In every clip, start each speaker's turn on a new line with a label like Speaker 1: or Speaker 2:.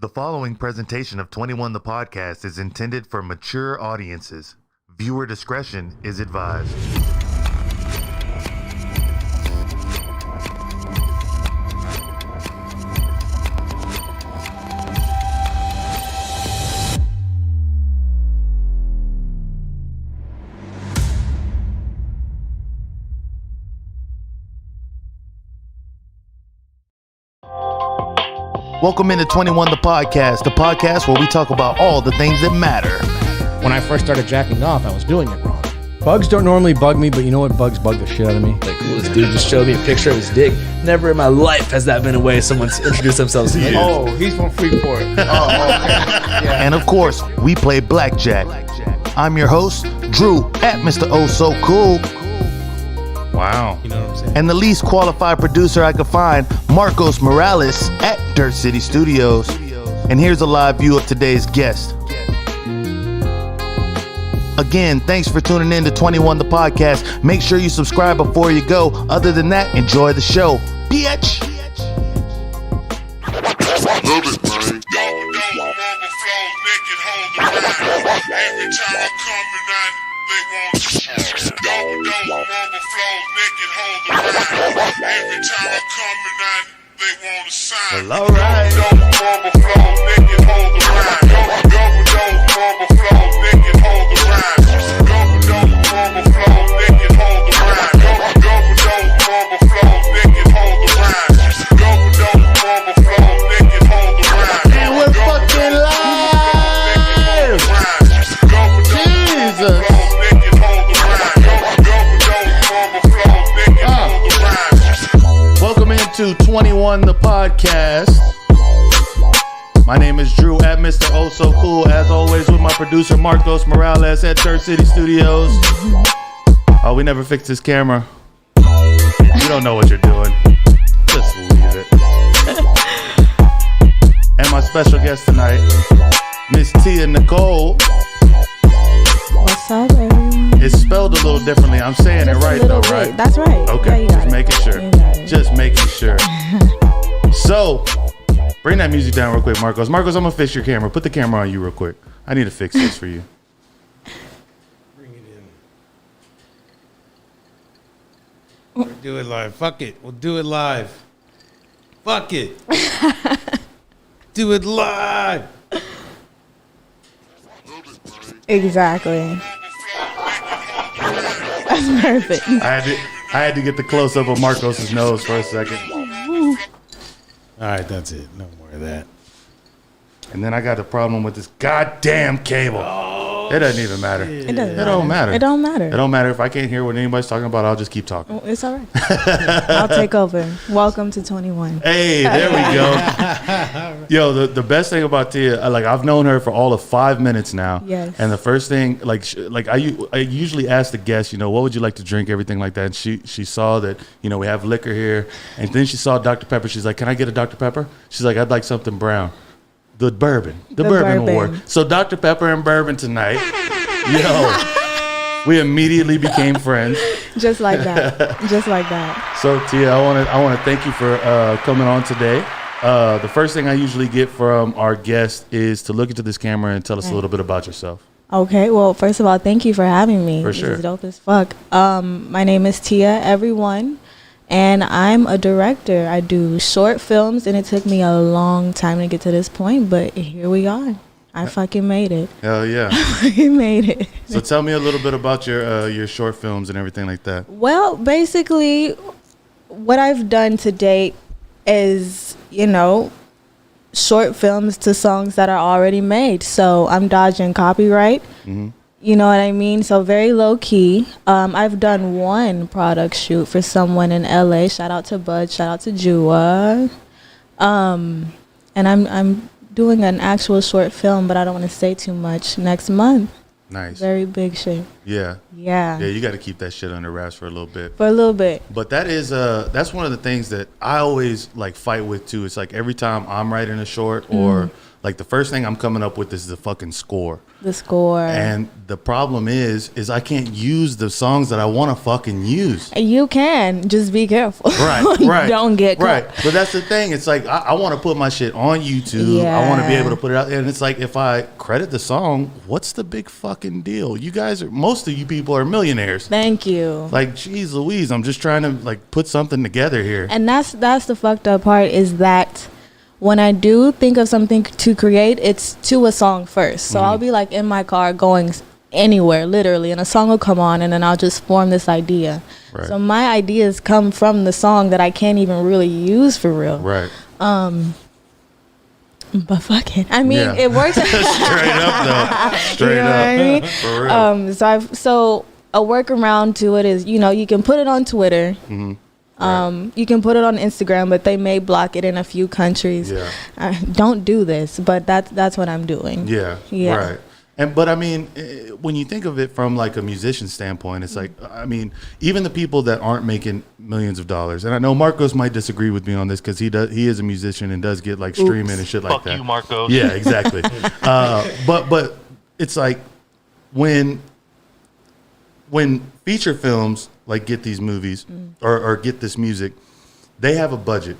Speaker 1: The following presentation of 21 The Podcast is intended for mature audiences. Viewer discretion is advised. Welcome into 21 The podcast where we talk about all the things that matter.
Speaker 2: When I first started jacking off, I was doing it wrong. Bugs don't normally bug me, but you know what bugs bug the shit out of me?
Speaker 3: Like, cool, this dude just showed me a picture of his dick. Never in my life has that been a way someone's introduced themselves to me.
Speaker 2: Oh, he's from Freeport. Oh, okay. Yeah.
Speaker 1: And of course, we play blackjack. I'm your host, Drew, at Mr. Oh So Cool. Wow.
Speaker 2: You know what I'm saying?
Speaker 1: And the least qualified producer I could find, Marcos Morales at Dirt City Studios. And here's a live view of today's guest. Again, thanks for tuning in to 21 The Podcast. Make sure you subscribe before you go. Other than that, enjoy the show. Bitch!
Speaker 4: Every time I come in, they want to Every time I come in, they want to sign.
Speaker 1: Well, alright.
Speaker 4: Don't overflow, nigga, hold the line. Don't overflow, nigga, hold the line. Don't overflow, nigga, hold the line. Don't overflow, nigga, hold the line. Don't overflow, nigga, hold the line.
Speaker 1: And we're fucking live! Jesus! Welcome into 21 The Podcast. My name is Drew at Mr. Oh So Cool. As always, with my producer Marcos Morales at Dirt City Studios. Oh, we never fixed this camera. You don't know what you're doing. Just leave it. And my special guest tonight, Miss Tia Nakole.
Speaker 5: What's up, everyone?
Speaker 1: It's spelled a little differently. I'm saying
Speaker 5: Just
Speaker 1: it right
Speaker 5: a little
Speaker 1: though,
Speaker 5: bit.
Speaker 1: right?
Speaker 5: That's right.
Speaker 1: Okay,
Speaker 5: Yeah, you got
Speaker 1: just
Speaker 5: it.
Speaker 1: making sure.
Speaker 5: You got it.
Speaker 1: Just making sure. So, bring that music down real quick, Marcos. Marcos, I'm gonna fix your camera. Put the camera on you real quick. I need to fix this for you.
Speaker 2: Bring it in. We'll do it live. Fuck it. We'll do it live. Fuck it. Do it live.
Speaker 5: Exactly. That's perfect.
Speaker 1: I had to get the close up of Marcos's nose for a second,
Speaker 2: All right, that's it. No more of that.
Speaker 1: and then I got a problem with this goddamn cable. It doesn't even matter.
Speaker 5: It doesn't.
Speaker 1: It don't matter.
Speaker 5: It don't matter.
Speaker 1: It don't matter if I can't hear what anybody's talking about. I'll just keep talking.
Speaker 5: Oh, it's all right. I'll take over. Welcome to 21.
Speaker 1: Hey, there we go. Yo, the best thing about Tia, like I've known her for all of 5 minutes now.
Speaker 5: Yes.
Speaker 1: And the first thing, I usually ask the guests, what would you like to drink, everything like that. And she saw that, we have liquor here. And then she saw Dr. Pepper. She's like, can I get a Dr. Pepper? She's like, I'd like something brown. The bourbon. The bourbon will work. So Dr. Pepper and bourbon tonight. Yo, we immediately became friends.
Speaker 5: Just like that. Just like that.
Speaker 1: So Tia, I want to thank you for coming on today. The first thing I usually get from our guest is to look into this camera and tell us a little bit about yourself.
Speaker 5: Okay. Well, first of all, thank you for having me.
Speaker 1: For sure.
Speaker 5: This is dope as fuck. My name is Tia, everyone. And I'm a director. I do short films, and it took me a long time to get to this point, but here we are. I fucking made it.
Speaker 1: Hell yeah.
Speaker 5: I fucking made it.
Speaker 1: So tell me a little bit about your short films and everything like that.
Speaker 5: Well, basically, what I've done to date is, short films to songs that are already made. So I'm dodging copyright. Mm-hmm. You know what I mean? So very low key. I've done one product shoot for someone in LA. Shout out to Bud. Shout out to Jua. And I'm doing an actual short film, but I don't want to say too much, next month.
Speaker 1: Nice.
Speaker 5: Very big shit.
Speaker 1: Yeah.
Speaker 5: Yeah.
Speaker 1: Yeah, you got to keep that shit under wraps for a little bit.
Speaker 5: For a little bit.
Speaker 1: But that's one of the things that I always like fight with too. It's like every time I'm writing a short or like the first thing I'm coming up with is the fucking score.
Speaker 5: The score.
Speaker 1: And the problem is I can't use the songs that I want to fucking use.
Speaker 5: You can, just be careful.
Speaker 1: Right.
Speaker 5: Don't get caught.
Speaker 1: Right. But that's the thing. It's like I want to put my shit on YouTube. I want to be able to put it out. And it's like if I credit the song, what's the big fucking deal? You guys are, most of you people are millionaires.
Speaker 5: Thank you.
Speaker 1: Like, geez Louise, I'm just trying to like put something together here.
Speaker 5: And that's the fucked up part is that when I do think of something to create, it's to a song first. So I'll be like in my car going anywhere, literally, and a song will come on and then I'll just form this idea.
Speaker 1: Right.
Speaker 5: So my ideas come from the song that I can't even really use for real.
Speaker 1: Right.
Speaker 5: But fuck it. I mean, it works.
Speaker 1: Straight up though. Straight
Speaker 5: You know what I mean?
Speaker 1: For real.
Speaker 5: So a workaround to it is, you can put it on Twitter. You can put it on Instagram, but they may block it in a few countries.
Speaker 1: Yeah.
Speaker 5: Don't do this, but that's what I'm doing.
Speaker 1: Yeah. Right. But I mean, when you think of it from like a musician standpoint, it's like, I mean, even the people that aren't making millions of dollars, and I know Marcos might disagree with me on this because he is a musician and does get like streaming and shit like that.
Speaker 6: Fuck you, Marcos.
Speaker 1: Yeah, exactly. But it's like when feature films like get these movies or get this music, they have a budget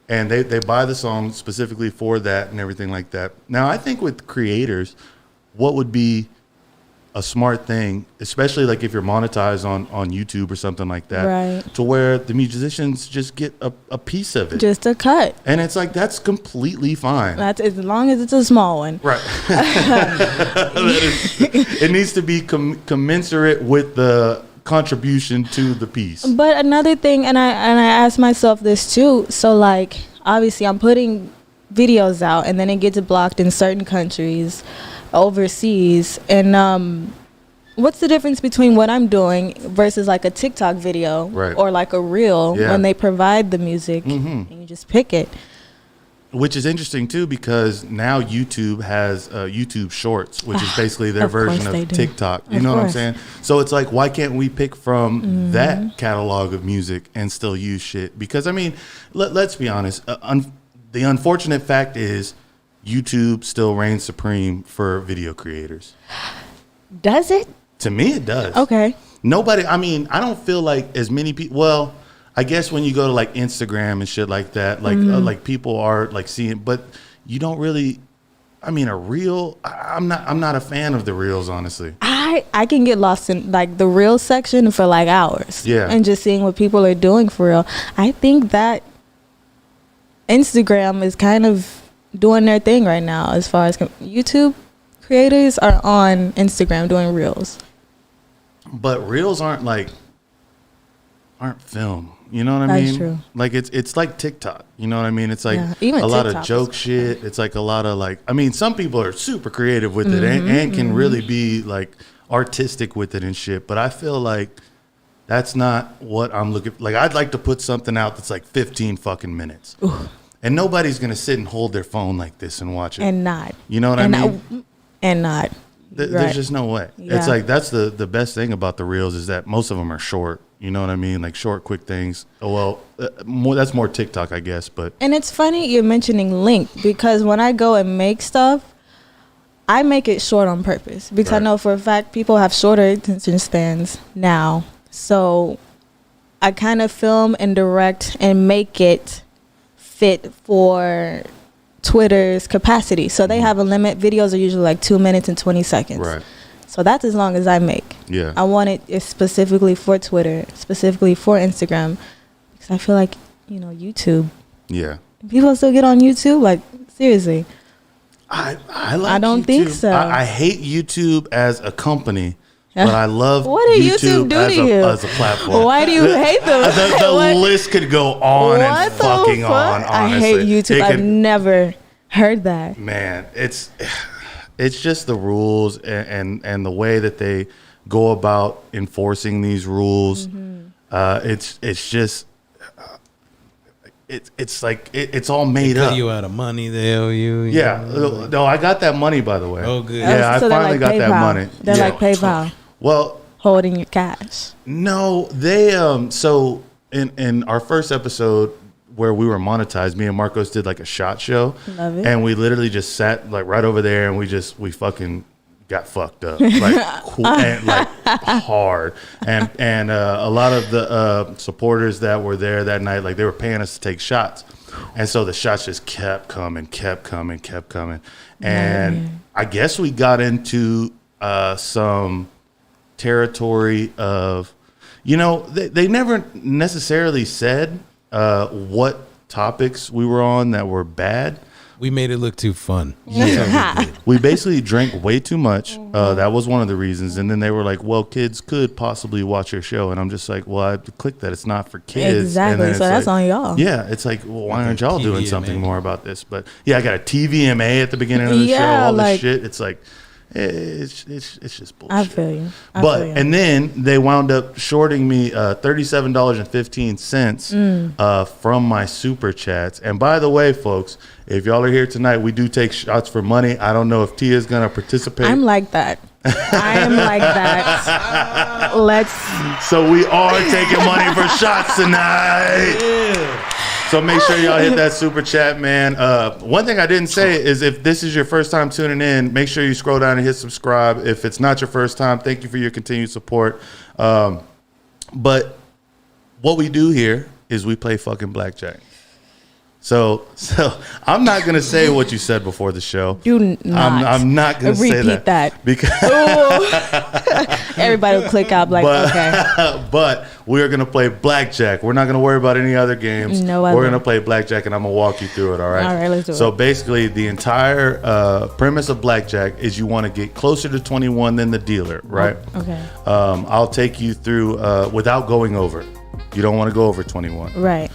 Speaker 1: and they buy the song specifically for that and everything like that. Now, I think with creators, what would be a smart thing, especially like if you're monetized on YouTube or something like that,
Speaker 5: Right.
Speaker 1: to where the musicians just get a piece of it.
Speaker 5: Just a cut.
Speaker 1: And it's like, that's completely fine.
Speaker 5: That's as long as it's a small one.
Speaker 1: Right. It needs to be commensurate with the contribution to the piece.
Speaker 5: But another thing, and I asked myself this too. So like, obviously, I'm putting videos out, and then it gets blocked in certain countries, overseas, and what's the difference between what I'm doing versus like a TikTok video or like a reel when they provide the music and you just pick it?
Speaker 1: Which is interesting too, because now YouTube has YouTube Shorts, which is basically their version of TikTok. You know what I'm saying? So it's like, why can't we pick from that catalog of music and still use shit? Because I mean, let's be honest. The unfortunate fact is YouTube still reigns supreme for video creators.
Speaker 5: Does it?
Speaker 1: To me, it does.
Speaker 5: Okay.
Speaker 1: Nobody, I mean, I don't feel like as many people, well, I guess when you go to like Instagram and shit like that, like like people are like seeing, but you don't really, I mean, a reel, I'm not a fan of the reels, honestly.
Speaker 5: I can get lost in like the reel section for like hours.
Speaker 1: Yeah.
Speaker 5: And just seeing what people are doing for real. I think that Instagram is kind of doing their thing right now as far as YouTube creators are on Instagram doing reels.
Speaker 1: But reels aren't film. You know what I mean?
Speaker 5: That's true.
Speaker 1: Like it's like TikTok. You know what I mean? It's like
Speaker 5: even
Speaker 1: a lot of
Speaker 5: TikTok
Speaker 1: joke
Speaker 5: is
Speaker 1: shit. It's like a lot of like, I mean, some people are super creative with it and can really be like artistic with it and shit. But I feel like that's not what I'm looking for. Like, I'd like to put something out that's like 15 fucking minutes. Ooh. And nobody's going to sit and hold their phone like this and watch it.
Speaker 5: And not.
Speaker 1: You know what I mean?
Speaker 5: And not.
Speaker 1: There's just no way.
Speaker 5: Yeah.
Speaker 1: It's like, that's the best thing about the reels is that most of them are short. You know what I mean? Like short, quick things. Oh, well, that's more TikTok, I guess. But
Speaker 5: and it's funny you're mentioning length because when I go and make stuff, I make it short on purpose because I know for a fact people have shorter attention spans now. So I kind of film and direct and make it fit for Twitter's capacity. So they have a limit. Videos are usually like 2 minutes and 20 seconds.
Speaker 1: Right.
Speaker 5: So that's as long as I make.
Speaker 1: Yeah.
Speaker 5: I want it specifically for Twitter, specifically for Instagram, because I feel like, YouTube.
Speaker 1: Yeah.
Speaker 5: People still get on YouTube? Like, seriously.
Speaker 1: I like
Speaker 5: I don't
Speaker 1: YouTube.
Speaker 5: think so.
Speaker 1: I hate YouTube as a company, but I love
Speaker 5: What did YouTube do to you?
Speaker 1: as a platform.
Speaker 5: Why do you hate them?
Speaker 1: The list could go on and fucking on, honestly.
Speaker 5: I hate YouTube. I've never heard that.
Speaker 1: Man, it's just the rules and the way that they go about enforcing these rules. It's just it's like it's all made up.
Speaker 2: Cut you out of money, they owe you.
Speaker 1: Yeah, no, I got that money, by the way.
Speaker 2: Oh, good.
Speaker 1: Yeah, I
Speaker 5: So they're
Speaker 1: finally
Speaker 5: like
Speaker 1: got that
Speaker 5: PayPal.
Speaker 1: money.
Speaker 5: They're like PayPal.
Speaker 1: Well,
Speaker 5: holding your cash?
Speaker 1: No, they so in our first episode where we were monetized, me and Marcos did like a shot show.
Speaker 5: Love it.
Speaker 1: And we literally just sat like right over there and we fucking got fucked up. Like cool, and like hard. And a lot of the supporters that were there that night, like they were paying us to take shots. And so the shots just kept coming. And I guess we got into some territory of, they never necessarily said what topics we were on that were bad.
Speaker 2: We made it look too fun.
Speaker 1: Yeah, we basically drank way too much. That was one of the reasons. And then they were like, well, kids could possibly watch your show. And I'm just like, well, I clicked that it's not for kids.
Speaker 5: Exactly. So that's on y'all.
Speaker 1: Yeah, it's like, well, why aren't y'all doing something more about this? But yeah, I got a TVMA at the beginning of the show, all this shit. It's like, it's just bullshit.
Speaker 5: I feel you.
Speaker 1: And then they wound up shorting me $37.15 from my super chats. And by the way, folks, if y'all are here tonight, we do take shots for money. I don't know if Tia's gonna participate.
Speaker 5: I'm like that.
Speaker 1: So we are taking money for shots tonight. Yeah. So make sure y'all hit that super chat, man. One thing I didn't say is if this is your first time tuning in, make sure you scroll down and hit subscribe. If it's not your first time, thank you for your continued support. But what we do here is we play fucking blackjack. So I'm not gonna say what you said before the show.
Speaker 5: Do not.
Speaker 1: I'm not gonna say that.
Speaker 5: Repeat that
Speaker 1: because
Speaker 5: everybody will click out okay.
Speaker 1: But we're gonna play blackjack. We're not gonna worry about any other games. We're gonna play blackjack, and I'm gonna walk you through it. All right.
Speaker 5: All right, let's do it.
Speaker 1: So basically, the entire premise of blackjack is you want to get closer to 21 than the dealer, right?
Speaker 5: Okay.
Speaker 1: I'll take you through without going over. You don't want to go over 21.
Speaker 5: Right.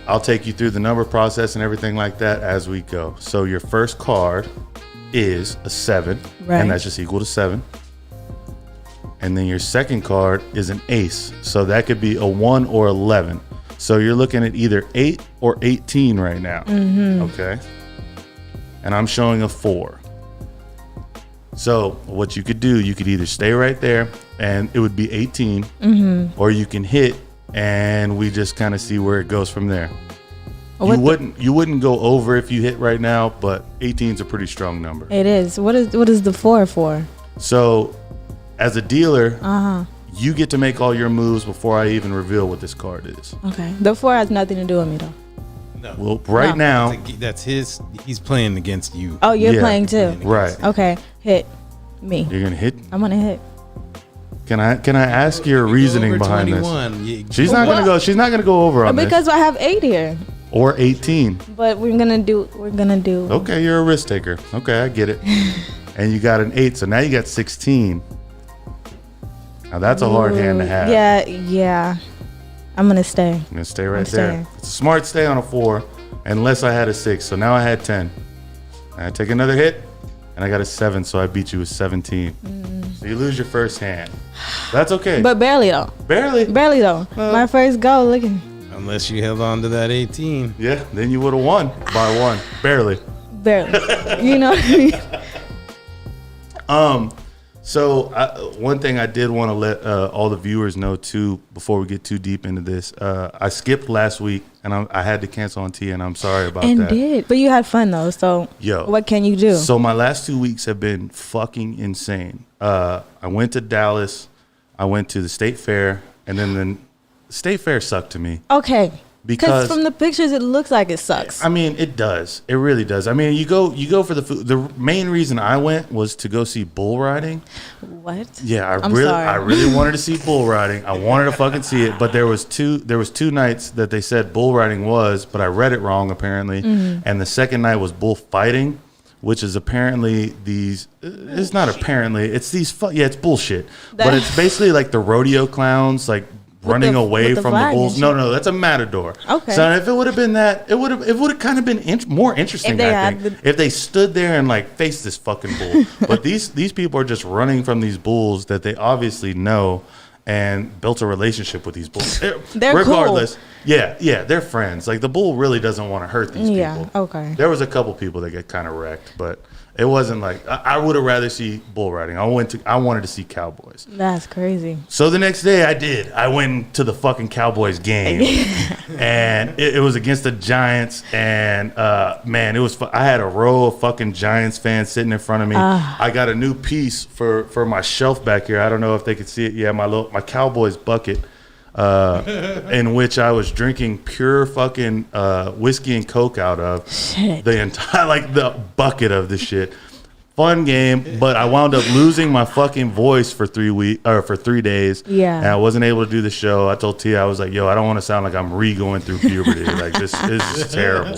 Speaker 1: I'll take you through the number process and everything like that as we go. So your first card is a 7, and that's just equal to 7. And then your second card is an ace. So that could be a 1 or 11. So you're looking at either 8 or 18 right now. Okay. And I'm showing a 4. So what you could do, you could either stay right there and it would be 18, or you can hit and we just kind of see where it goes from there. You wouldn't go over if you hit right now, but 18 is a pretty strong number.
Speaker 5: It is. What is the 4 for?
Speaker 1: So, as a dealer, you get to make all your moves before I even reveal what this card is.
Speaker 5: Okay. The 4 has nothing to do with me though.
Speaker 2: No.
Speaker 1: Well, now,
Speaker 2: that's his. He's playing against you.
Speaker 5: Oh, you're playing too.
Speaker 1: Right.
Speaker 5: Okay. Hit me.
Speaker 1: You're gonna hit.
Speaker 5: I'm gonna hit.
Speaker 1: Can I ask your reasoning behind this? She's not gonna go. She's not gonna go over on
Speaker 5: because I have 8 here.
Speaker 1: Or 18.
Speaker 5: But we're gonna do.
Speaker 1: Okay, you're a risk taker. Okay, I get it. And you got an 8, so now you got 16. Now that's a hard hand to have.
Speaker 5: Yeah. I'm gonna stay.
Speaker 1: I'm gonna stay right there. It's a smart stay on a 4, unless I had a 6. So now I had 10. I take another hit, and I got a 7, so I beat you with 17. So you lose your first hand. That's okay.
Speaker 5: But barely though.
Speaker 1: Barely
Speaker 5: though. My first go. Look at.
Speaker 2: Unless you held on to that 18.
Speaker 1: Yeah, then you would have won by 1. Barely.
Speaker 5: You know what I mean?
Speaker 1: So one thing I did want to let all the viewers know too, before we get too deep into this, I skipped last week and I had to cancel on Tia, and I'm sorry about that.
Speaker 5: But you had fun though, so what can you do?
Speaker 1: So my last 2 weeks have been fucking insane. I went to Dallas, I went to the State Fair, and then the State Fair sucked to me.
Speaker 5: Okay.
Speaker 1: Because
Speaker 5: from the pictures, it looks like it sucks.
Speaker 1: I mean, it does. It really does. I mean, you go for the food. The main reason I went was to go see bull riding.
Speaker 5: What?
Speaker 1: Yeah, I really wanted to see bull riding. I wanted to fucking see it, but there was two nights that they said bull riding was, but I read it wrong apparently. And the second night was bull fighting, which is apparently these. It's not apparently. It's these. It's bullshit. But it's basically like the rodeo clowns, like running away from the bulls. No, that's a matador. Okay. So if it would have been that, it would have kind of been more interesting. If they stood there and like faced this fucking bull. But these people are just running from these bulls that they obviously know and built a relationship with these bulls.
Speaker 5: They're
Speaker 1: regardless.
Speaker 5: Cool.
Speaker 1: Yeah, they're friends. Like the bull really doesn't want to hurt these
Speaker 5: Yeah,
Speaker 1: people.
Speaker 5: okay.
Speaker 1: There was a couple people that get kind of wrecked, but it wasn't like I would have rather see bull riding. I wanted to see cowboys.
Speaker 5: That's crazy.
Speaker 1: So the next day I went to the fucking Cowboys game, and it was against the Giants, and man, it was. I had a row of fucking Giants fans sitting in front of me. I got a new piece for my shelf back here. I don't know if they could see it. Yeah, my Cowboys bucket. In which I was drinking pure fucking whiskey and Coke out of.
Speaker 5: Shit.
Speaker 1: The entire, like the bucket of the shit. Fun game, but I wound up losing my fucking voice for 3 days.
Speaker 5: Yeah.
Speaker 1: And I wasn't able to do the show. I told Tia, I was like, yo, I don't want to sound like I'm going through puberty. Like this is terrible.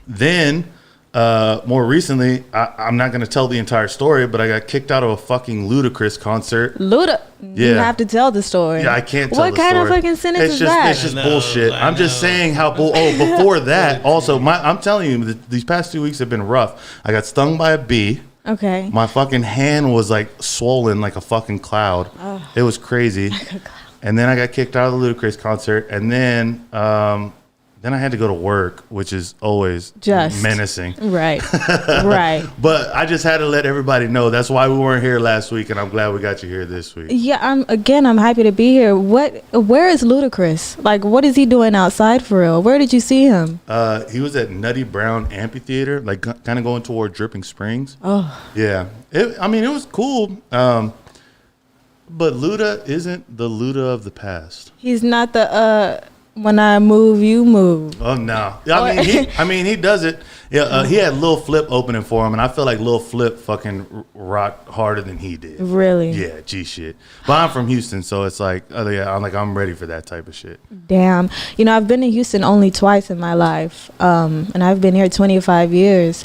Speaker 1: Then more recently, I'm not going to tell the entire story, but I got kicked out of a fucking Ludacris concert.
Speaker 5: You have to tell the story.
Speaker 1: Yeah, I can't tell
Speaker 5: what
Speaker 1: the
Speaker 5: kind
Speaker 1: story.
Speaker 5: of fucking sentence
Speaker 1: It's
Speaker 5: is
Speaker 1: just,
Speaker 5: that?
Speaker 1: It's just
Speaker 2: I know,
Speaker 1: bullshit.
Speaker 2: I
Speaker 1: I'm just
Speaker 2: know.
Speaker 1: saying how before that, also, I'm telling you, these past 2 weeks have been rough. I got stung by a bee.
Speaker 5: Okay.
Speaker 1: My fucking hand was like swollen like a fucking cloud. It was crazy. And then I got kicked out of the Ludacris concert. And then I had to go to work, which is always
Speaker 5: Just
Speaker 1: menacing.
Speaker 5: Right. Right.
Speaker 1: But I just had to let everybody know. That's why we weren't here last week, and I'm glad we got you here this week.
Speaker 5: Yeah, I'm happy to be here. Where is Ludacris? Like, what is he doing outside for real? Where did you see him?
Speaker 1: He was at Nutty Brown Amphitheater, like kind of going toward Dripping Springs.
Speaker 5: Oh.
Speaker 1: Yeah. It was cool. But Luda isn't the Luda of the past.
Speaker 5: He's not the when I move, you move.
Speaker 1: Oh no! I mean, he does it. Yeah, he had Lil Flip opening for him, and I feel like Lil Flip fucking rocked harder than he did.
Speaker 5: Really?
Speaker 1: Yeah, G shit. But I'm from Houston, so it's like, I'm ready for that type of shit.
Speaker 5: Damn. I've been to Houston only twice in my life, and I've been here 25 years.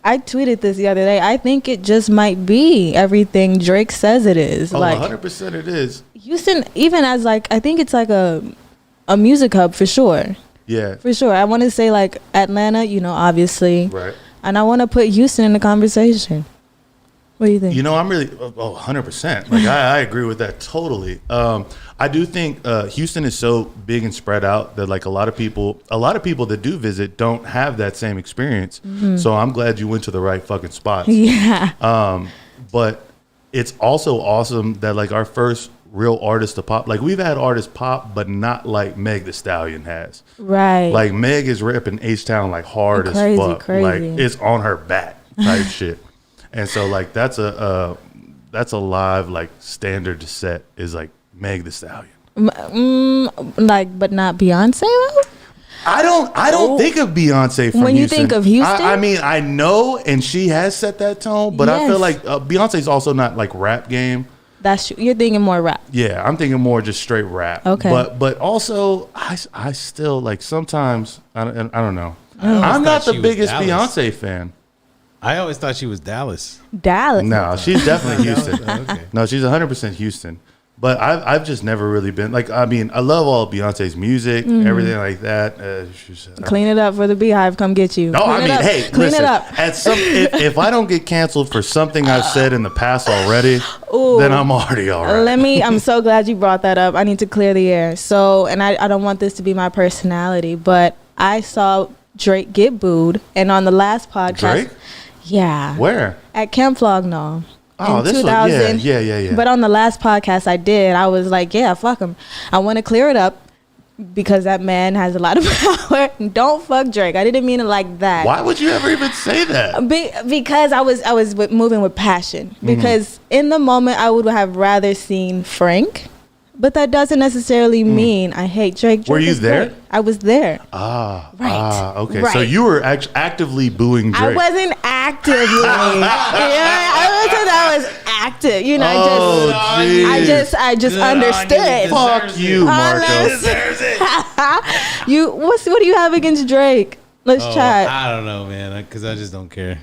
Speaker 5: I tweeted this the other day. I think it just might be everything Drake says it is.
Speaker 1: Oh,
Speaker 5: like
Speaker 1: 100% it is.
Speaker 5: Houston, even as like, I think it's like a music hub for sure.
Speaker 1: Yeah.
Speaker 5: For sure. I want to say like Atlanta, obviously.
Speaker 1: Right.
Speaker 5: And I want to put Houston in the conversation. What do you think?
Speaker 1: I'm really 100%. Like I agree with that totally. I do think Houston is so big and spread out that like a lot of people that do visit don't have that same experience.
Speaker 5: Mm-hmm.
Speaker 1: So I'm glad you went to the right fucking spots.
Speaker 5: Yeah.
Speaker 1: But it's also awesome that like our first real artist to pop, like we've had artists pop, but not like Meg Thee Stallion has.
Speaker 5: Right.
Speaker 1: Like Meg is ripping H-Town like hard as fuck.
Speaker 5: Crazy.
Speaker 1: Like it's on her back type shit. And so like that's a live like standard to set is like Meg Thee Stallion.
Speaker 5: But not Beyonce though?
Speaker 1: I don't think of Beyonce from
Speaker 5: When you
Speaker 1: Houston.
Speaker 5: think of Houston?
Speaker 1: I mean, I know, and she has set that tone, but I feel
Speaker 5: Yes.
Speaker 1: like Beyonce's also not like rap game.
Speaker 5: That's true. You're thinking more rap.
Speaker 1: Yeah, I'm thinking more just straight rap.
Speaker 5: Okay.
Speaker 1: But also, I still like sometimes I don't know.
Speaker 2: always
Speaker 1: I'm not
Speaker 2: thought
Speaker 1: the
Speaker 2: she was
Speaker 1: biggest
Speaker 2: Dallas.
Speaker 1: Beyonce fan.
Speaker 2: I always thought she was Dallas.
Speaker 5: Dallas.
Speaker 1: No, she's definitely Houston.
Speaker 2: Okay.
Speaker 1: No, she's 100% Houston. But I've just never really been like. I mean, I love all of Beyonce's music, everything like that.
Speaker 5: Clean it up for the Beehive. Come get you.
Speaker 1: No,
Speaker 5: Clean
Speaker 1: I
Speaker 5: it
Speaker 1: mean,
Speaker 5: up.
Speaker 1: hey,
Speaker 5: Clean
Speaker 1: listen.
Speaker 5: it up.
Speaker 1: At if I don't get canceled for something I've said in the past already, then I'm already all right.
Speaker 5: I'm so glad you brought that up. I need to clear the air. So, and I don't want this to be my personality, but I saw Drake get booed, and on the last podcast,
Speaker 1: Drake?
Speaker 5: yeah,
Speaker 1: Where?
Speaker 5: at Camp Flognaw.
Speaker 1: Oh,
Speaker 5: in
Speaker 1: this
Speaker 5: 2000.
Speaker 1: was yeah.
Speaker 5: But on the last podcast I was like, yeah, fuck him. I want to clear it up because that man has a lot of power. Don't fuck Drake. I didn't mean it like that.
Speaker 1: Why would you ever even say that?
Speaker 5: Because I was moving with passion. Because in the moment I would have rather seen Frank, but that doesn't necessarily mean I hate Drake.
Speaker 1: Were
Speaker 5: Drake
Speaker 1: you
Speaker 5: is
Speaker 1: there?
Speaker 5: great. I was there.
Speaker 1: Right. Okay.
Speaker 5: Right.
Speaker 1: So you were actively booing Drake.
Speaker 5: I wasn't actively. I was active. I just
Speaker 2: Good on
Speaker 5: understood.
Speaker 2: you.
Speaker 1: Fuck you, Marcos.
Speaker 5: What do you have against Drake? Let's chat.
Speaker 2: I don't know, man, because I just don't care.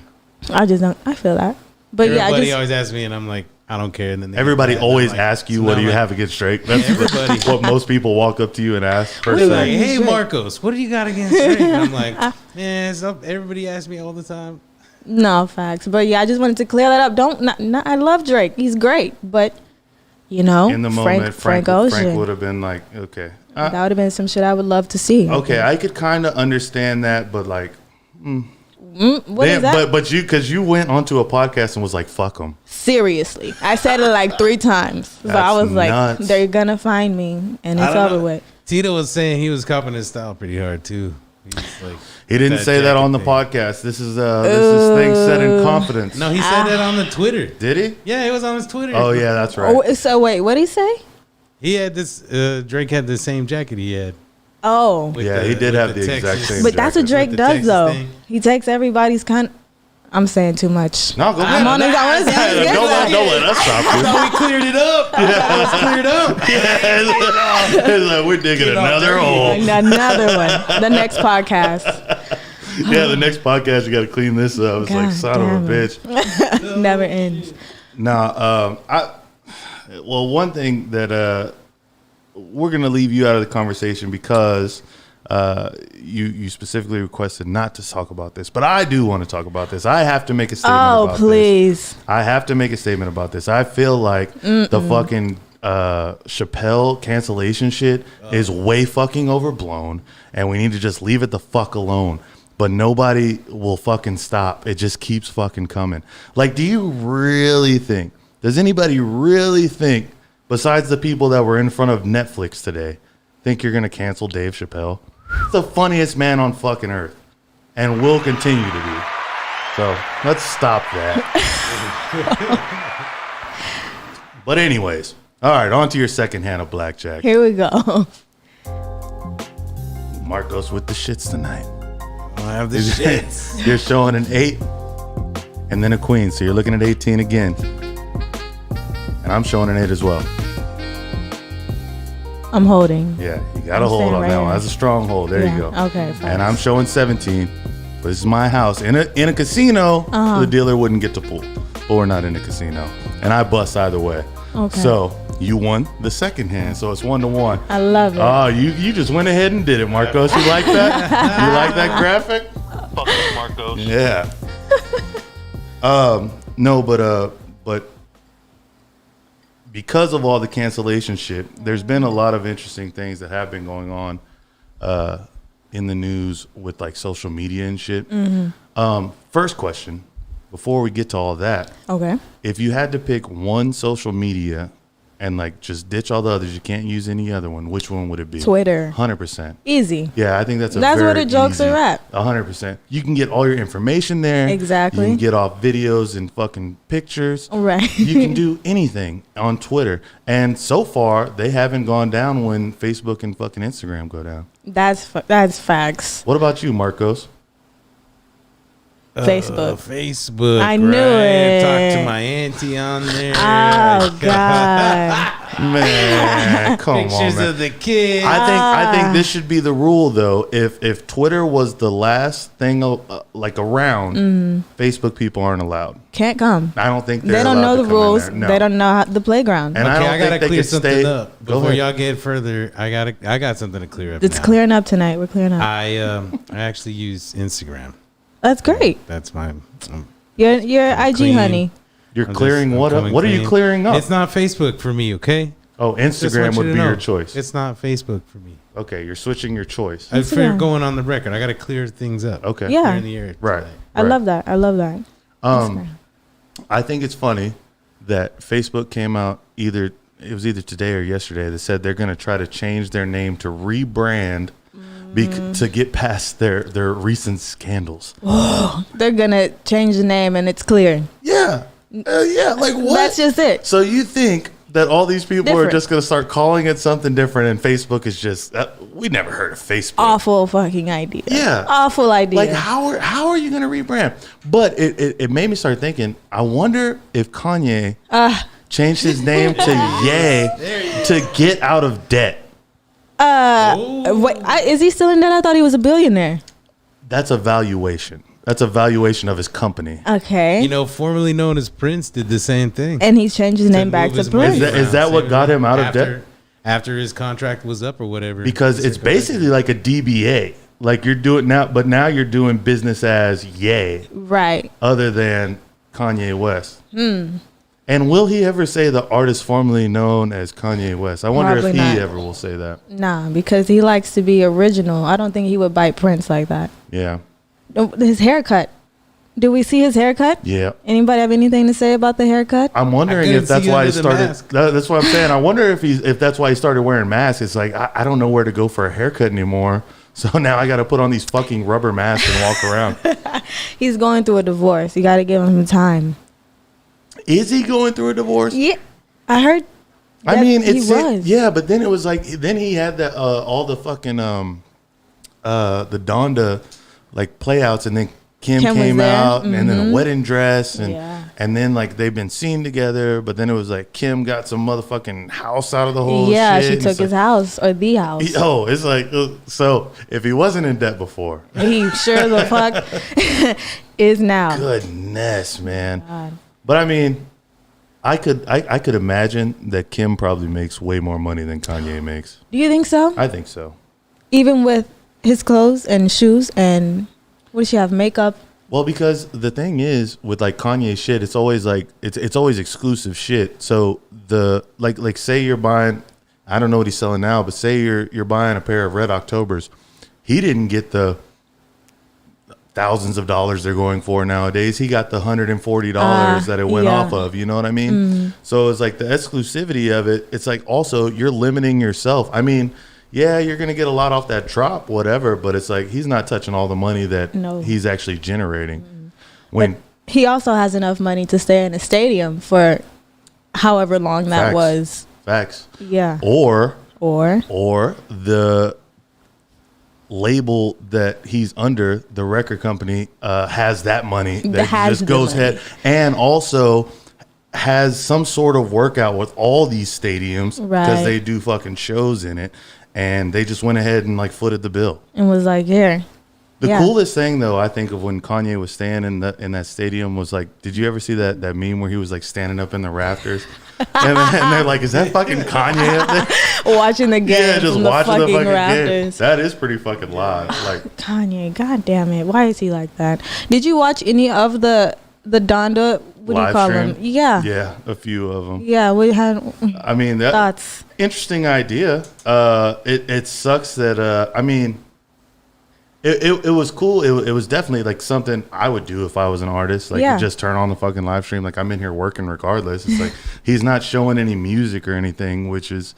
Speaker 5: I just don't. I feel that. But
Speaker 2: Everybody
Speaker 5: yeah,
Speaker 2: always asks me, and I'm like, I don't care. And then they
Speaker 1: Everybody
Speaker 2: get mad, and
Speaker 1: always
Speaker 2: I'm like,
Speaker 1: asks you,
Speaker 2: so
Speaker 1: what
Speaker 2: now
Speaker 1: do you
Speaker 2: I'm
Speaker 1: have against Drake? That's
Speaker 2: everybody.
Speaker 1: what most people walk up to you and ask.
Speaker 2: They're
Speaker 1: First
Speaker 2: like,
Speaker 1: thing.
Speaker 2: hey, Marcos, what do you got against Drake? And I'm like, man, everybody asks me all the time.
Speaker 5: no facts. But yeah, I just wanted to clear that up. I love Drake. He's great, but You know,
Speaker 1: In the moment, Frank
Speaker 5: Ocean.
Speaker 1: would have been like, okay.
Speaker 5: That would have been some shit I would love to see.
Speaker 1: Okay, I could kind of understand that, but like,
Speaker 5: What is that?
Speaker 1: But you went onto a podcast and was like, fuck them.
Speaker 5: Seriously, I said it like 3 times. So I was like,
Speaker 1: nuts.
Speaker 5: they're gonna find me, and it's over with.
Speaker 2: Tito was saying he was copying his style pretty hard too. He's like,
Speaker 1: He didn't
Speaker 2: that
Speaker 1: say that
Speaker 2: jacket
Speaker 1: on the
Speaker 2: thing.
Speaker 1: podcast. This is things said in confidence.
Speaker 2: No, he said that on the Twitter.
Speaker 1: Did he?
Speaker 2: Yeah, it was on his Twitter.
Speaker 1: Oh yeah, that's right.
Speaker 5: Oh, so wait, what did he say?
Speaker 2: He had this. Drake had the same jacket he had.
Speaker 5: Oh,
Speaker 2: with
Speaker 1: Yeah, he did
Speaker 2: with
Speaker 1: have the exact
Speaker 2: Texas-
Speaker 1: same
Speaker 5: but that's what
Speaker 1: jacket.
Speaker 5: Drake
Speaker 2: With the
Speaker 5: does
Speaker 2: Texas
Speaker 5: though.
Speaker 2: thing.
Speaker 5: He takes everybody's I'm saying too much.
Speaker 1: No, go
Speaker 5: I'm
Speaker 1: ahead.
Speaker 5: on his own.
Speaker 1: Don't let us stop you.
Speaker 2: Oh, we cleared it up. That was cleared up.
Speaker 1: It's like, we're digging another hole.
Speaker 5: Another one. The next podcast.
Speaker 1: Yeah, the next podcast you got to clean this up. It's like
Speaker 5: God
Speaker 1: son of a
Speaker 5: damn it.
Speaker 1: bitch.
Speaker 5: Never ends.
Speaker 1: Well, one thing that we're gonna leave you out of the conversation because you specifically requested not to talk about this, but I do want to talk about this. I have to make a statement about this.
Speaker 5: Please.
Speaker 1: I have to make a statement about this. I feel like the fucking Chappelle cancellation shit is way fucking overblown, and we need to just leave it the fuck alone. But nobody will fucking stop. It just keeps fucking coming. Like, do you really think? Does anybody really think, besides the people that were in front of Netflix today, think you're gonna cancel Dave Chappelle? He's the funniest man on fucking earth, and will continue to be. So let's stop that. But anyways, all right, on to your second hand of blackjack.
Speaker 5: Here we go.
Speaker 1: Marcos with the shits tonight.
Speaker 2: I have the shits.
Speaker 1: You're showing an 8 and then a queen, so you're looking at 18 again. And I'm showing an 8 as well.
Speaker 5: I'm holding.
Speaker 1: Yeah, you got to
Speaker 5: I'm
Speaker 1: hold
Speaker 5: staying
Speaker 1: on
Speaker 5: right
Speaker 1: that one.
Speaker 5: here.
Speaker 1: That's a strong hold. There you
Speaker 5: Yeah,
Speaker 1: go.
Speaker 5: okay, fine.
Speaker 1: And I'm showing 17. But this is my house. In a casino, the dealer wouldn't get to pull. But we're not in a casino. And I bust either way.
Speaker 5: Okay.
Speaker 1: So you won the second hand. So it's 1-1.
Speaker 5: I love it.
Speaker 1: Oh, you just went ahead and did it, Marcos. You like that? You like that graphic?
Speaker 6: Fuck you, Marcos.
Speaker 1: Yeah. No, but because of all the cancellation shit, there's been a lot of interesting things that have been going on in the news with like social media and shit. First question, before we get to all that,
Speaker 5: Okay.
Speaker 1: if you had to pick one social media and like just ditch all the others, you can't use any other one, which one would it be?
Speaker 5: Twitter.
Speaker 1: 100%.
Speaker 5: Easy.
Speaker 1: Yeah, I think that's
Speaker 5: That's where
Speaker 1: very
Speaker 5: the jokes
Speaker 1: easy.
Speaker 5: are at.
Speaker 1: 100%. You can get all your information there.
Speaker 5: Exactly.
Speaker 1: You can get off videos and fucking pictures.
Speaker 5: Right.
Speaker 1: You can do anything on Twitter. And so far, they haven't gone down when Facebook and fucking Instagram go down.
Speaker 5: That's facts.
Speaker 1: What about you, Marcos?
Speaker 5: Facebook.
Speaker 2: Facebook.
Speaker 5: I knew it.
Speaker 2: Talk to my auntie on there.
Speaker 5: Oh God.
Speaker 1: Man, come on,
Speaker 2: Pictures
Speaker 1: man.
Speaker 2: of the kids.
Speaker 1: I think this should be the rule though. If Twitter was the last thing like around, Facebook people aren't allowed.
Speaker 5: Can't come.
Speaker 1: I don't think
Speaker 5: They don't
Speaker 1: allowed
Speaker 5: know
Speaker 1: to
Speaker 5: the
Speaker 1: come in
Speaker 5: rules.
Speaker 1: there. No.
Speaker 5: They don't know the playground.
Speaker 1: And
Speaker 2: Okay,
Speaker 1: I don't
Speaker 2: I gotta
Speaker 1: think they
Speaker 2: clear
Speaker 1: could
Speaker 2: something
Speaker 1: stay.
Speaker 2: up
Speaker 1: Go
Speaker 2: before
Speaker 1: ahead.
Speaker 2: y'all get further. I got something to clear up.
Speaker 5: It's
Speaker 2: now.
Speaker 5: clearing up tonight. We're clearing up.
Speaker 2: I actually use Instagram.
Speaker 5: That's great.
Speaker 2: That's my.
Speaker 5: You're IG
Speaker 2: clean.
Speaker 5: honey.
Speaker 1: You're
Speaker 2: I'm
Speaker 1: clearing
Speaker 2: just-
Speaker 1: what
Speaker 2: I'm
Speaker 1: up?
Speaker 2: coming
Speaker 1: What are you
Speaker 2: clean.
Speaker 1: clearing up?
Speaker 2: It's not Facebook for me. Okay.
Speaker 1: Oh,
Speaker 2: Just
Speaker 1: Instagram
Speaker 2: want you
Speaker 1: would
Speaker 2: to
Speaker 1: be
Speaker 2: know.
Speaker 1: your choice.
Speaker 2: It's not Facebook for me.
Speaker 1: Okay, you're switching your choice.
Speaker 2: I fear
Speaker 5: Instagram.
Speaker 2: going on the record. I got to clear things up.
Speaker 1: Okay.
Speaker 5: Yeah.
Speaker 2: Clear in the air
Speaker 1: Right.
Speaker 2: tonight.
Speaker 5: I love that. I love that.
Speaker 1: I think it's funny that Facebook came out it was either today or yesterday that said they're going to try to change their name to rebrand to get past their recent scandals.
Speaker 5: They're gonna change the name and it's clear.
Speaker 1: Yeah. Yeah, like what?
Speaker 5: That's just it.
Speaker 1: So you think that all these people are
Speaker 5: Different.
Speaker 1: just going to start calling it something different and Facebook is just we never heard of Facebook.
Speaker 5: Awful fucking idea.
Speaker 1: Yeah.
Speaker 5: Awful idea.
Speaker 1: Like how are you going to rebrand? But it made me start thinking, I wonder if Kanye changed his name to Ye to get out of debt.
Speaker 5: Wait, is he still in debt? I thought he was a billionaire.
Speaker 1: That's a valuation. That's a valuation of his company.
Speaker 5: Okay.
Speaker 2: You know, formerly known as Prince, did the same thing.
Speaker 5: and he's changed his name back
Speaker 2: move
Speaker 5: to
Speaker 2: his money
Speaker 5: Prince.
Speaker 1: Is that
Speaker 2: around,
Speaker 1: what
Speaker 2: save
Speaker 1: got
Speaker 2: it
Speaker 1: him out of
Speaker 2: after-
Speaker 1: debt?
Speaker 2: After his contract was up or whatever.
Speaker 1: Because it's basically like a DBA. Like you're doing now, but now you're doing business as Ye,
Speaker 5: Right.
Speaker 1: other than Kanye West. And will he ever say the artist formerly known as Kanye West? I wonder
Speaker 5: Probably
Speaker 1: if he
Speaker 5: not.
Speaker 1: ever will say that.
Speaker 5: Nah, because he likes to be original. I don't think he would bite Prince like that.
Speaker 1: Yeah.
Speaker 5: His haircut. Did we see his haircut?
Speaker 1: Yeah.
Speaker 5: Anybody have anything to say about the haircut?
Speaker 1: I'm wondering
Speaker 2: couldn't
Speaker 1: if that's
Speaker 2: see
Speaker 1: why he
Speaker 2: under the
Speaker 1: started.
Speaker 2: mask.
Speaker 1: That's what I'm saying. I wonder if that's why he started wearing masks. It's like I don't know where to go for a haircut anymore. So now I got to put on these fucking rubber masks and walk around.
Speaker 5: He's going through a divorce. You got to give him time.
Speaker 1: Is he going through a divorce?
Speaker 5: Yeah, I heard.
Speaker 1: I mean,
Speaker 5: he
Speaker 1: it's
Speaker 5: was.
Speaker 1: yeah, but then it was like then he had that all the fucking the Donda like playouts, and then Kim
Speaker 5: Kim was
Speaker 1: came
Speaker 5: there.
Speaker 1: out, and then a wedding dress, and
Speaker 5: Yeah.
Speaker 1: and then like they've been seen together, but then it was like Kim got some motherfucking house out of the whole
Speaker 5: Yeah,
Speaker 1: shit.
Speaker 5: she
Speaker 1: and
Speaker 5: took
Speaker 1: it's
Speaker 5: his
Speaker 1: like,
Speaker 5: house or the house.
Speaker 1: it's like so if he wasn't in debt before,
Speaker 5: He sure the fuck is now.
Speaker 1: goodness, man.
Speaker 5: God.
Speaker 1: But I mean, I could imagine that Kim probably makes way more money than Kanye makes.
Speaker 5: Do you think so?
Speaker 1: I think so.
Speaker 5: Even with his clothes and shoes and what does she have? Makeup.
Speaker 1: Well, because the thing is with like Kanye shit, it's always like it's always exclusive shit. So the like say you're buying, I don't know what he's selling now, but say you're buying a pair of Red Octobers, he didn't get the thousands of dollars they're going for nowadays. He got the $140 that it went
Speaker 5: yeah.
Speaker 1: off of. You know what I mean? So it's like the exclusivity of it. It's like also you're limiting yourself. I mean, yeah, you're gonna get a lot off that drop, whatever. But it's like he's not touching all the money that
Speaker 5: No.
Speaker 1: he's actually generating. When
Speaker 5: He also has enough money to stay in a stadium for however long that
Speaker 1: Facts.
Speaker 5: was.
Speaker 1: facts,
Speaker 5: Yeah.
Speaker 1: or
Speaker 5: Or
Speaker 1: the label that he's under, the record company, has that money that
Speaker 5: Has
Speaker 1: just
Speaker 5: the
Speaker 1: goes
Speaker 5: money.
Speaker 1: ahead and also has some sort of workout with all these stadiums because
Speaker 5: Right.
Speaker 1: they do fucking shows in it, and they just went ahead and like footed the bill.
Speaker 5: and was like, here.
Speaker 1: The
Speaker 5: Yeah.
Speaker 1: coolest thing though, I think, of when Kanye was staying in that stadium was like, did you ever see that meme where he was like standing up in the rafters, and they're like, is that fucking Kanye up there?
Speaker 5: Watching the game
Speaker 1: Yeah, just
Speaker 5: from the
Speaker 1: watching
Speaker 5: fucking,
Speaker 1: the fucking game.
Speaker 5: rafters.
Speaker 1: That is pretty fucking live. Like,
Speaker 5: Kanye, god damn it. Why is he like that? Did you watch any of the Donda, what do you
Speaker 1: Live
Speaker 5: call
Speaker 1: stream?
Speaker 5: them? Yeah.
Speaker 1: yeah, a few of them.
Speaker 5: Yeah, we had
Speaker 1: I mean, that
Speaker 5: thoughts.
Speaker 1: interesting idea. It sucks that I mean, it was cool. It was definitely like something I would do if I was an artist. Like,
Speaker 5: Yeah.
Speaker 1: just turn on the fucking live stream. Like, I'm in here working regardless. It's like he's not showing any music or anything, which is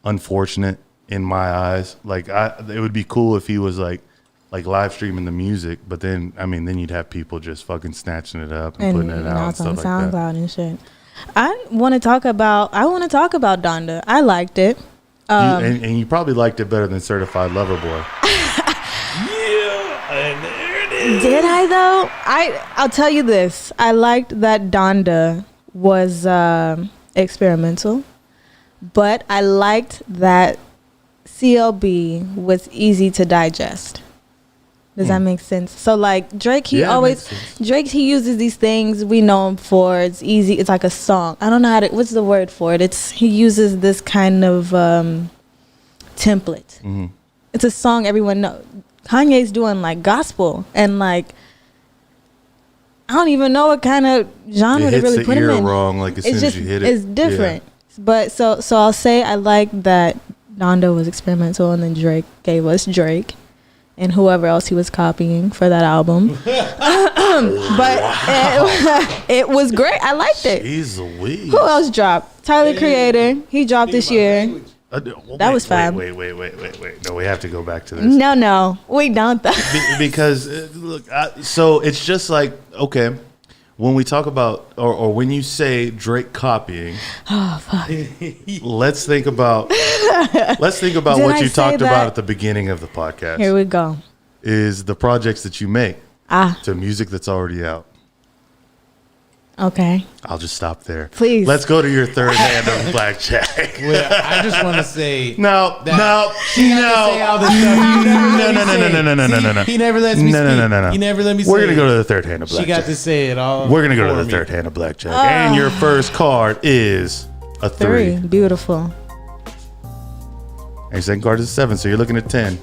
Speaker 1: unfortunate in my eyes. Like, it would be cool if he was like live streaming the music, but then I mean, then you'd have people just fucking snatching it up and putting it out and
Speaker 5: it's
Speaker 1: stuff
Speaker 5: on
Speaker 1: like that.
Speaker 5: SoundCloud and shit. I want to talk about Donda. I liked it.
Speaker 1: And you probably liked it better than Certified Lover Boy.
Speaker 5: Did I though? I'll tell you this. I liked that Donda was experimental, but I liked that CLB was easy to digest. Does that make sense? So like Drake, he
Speaker 1: Yeah, it
Speaker 5: always
Speaker 1: makes sense.
Speaker 5: Drake he uses these things we know him for. It's easy. It's like a song. I don't know how to. What's the word for it? He uses this kind of template.
Speaker 1: Mm-hmm.
Speaker 5: It's a song everyone knows. Kanye's doing like gospel and like I don't even know what kind of genre
Speaker 1: It
Speaker 5: to
Speaker 1: hits
Speaker 5: really
Speaker 1: the
Speaker 5: put him
Speaker 1: ear
Speaker 5: in.
Speaker 1: wrong, like as soon
Speaker 5: It's
Speaker 1: as
Speaker 5: just
Speaker 1: you hit it.
Speaker 5: it's different. But so I'll say I like that Donda was experimental and then Drake gave us Drake and whoever else he was copying for that album. But it was great. I liked it.
Speaker 1: Jeez Louise.
Speaker 5: Who else dropped? Tyler Creator. He dropped this year. That was fine.
Speaker 1: Wait. No, we have to go back to this.
Speaker 5: No, we don't though.
Speaker 1: Because, look, so it's just like, okay, when we talk about, or when you say Drake copying,
Speaker 5: Oh fuck.
Speaker 1: let's think about
Speaker 5: Did
Speaker 1: what
Speaker 5: I
Speaker 1: you
Speaker 5: say
Speaker 1: talked
Speaker 5: that?
Speaker 1: about at the beginning of the podcast.
Speaker 5: Here we go.
Speaker 1: Is the projects that you make
Speaker 5: Ah,
Speaker 1: to music that's already out.
Speaker 5: okay.
Speaker 1: I'll just stop there.
Speaker 5: Please.
Speaker 1: Let's go to your third hand of blackjack.
Speaker 2: Well, I just want to say
Speaker 1: No.
Speaker 2: say all the stuff.
Speaker 1: No.
Speaker 2: He never lets me speak.
Speaker 1: No.
Speaker 2: He never let me say
Speaker 1: We're gonna go
Speaker 2: it.
Speaker 1: to the third hand of
Speaker 2: She
Speaker 1: blackjack.
Speaker 2: got to say it all.
Speaker 1: We're gonna go to
Speaker 2: for
Speaker 1: the
Speaker 2: me.
Speaker 1: third hand of blackjack, and your first card is a 3.
Speaker 5: Beautiful.
Speaker 1: And your second card is a 7, so you're looking at 10,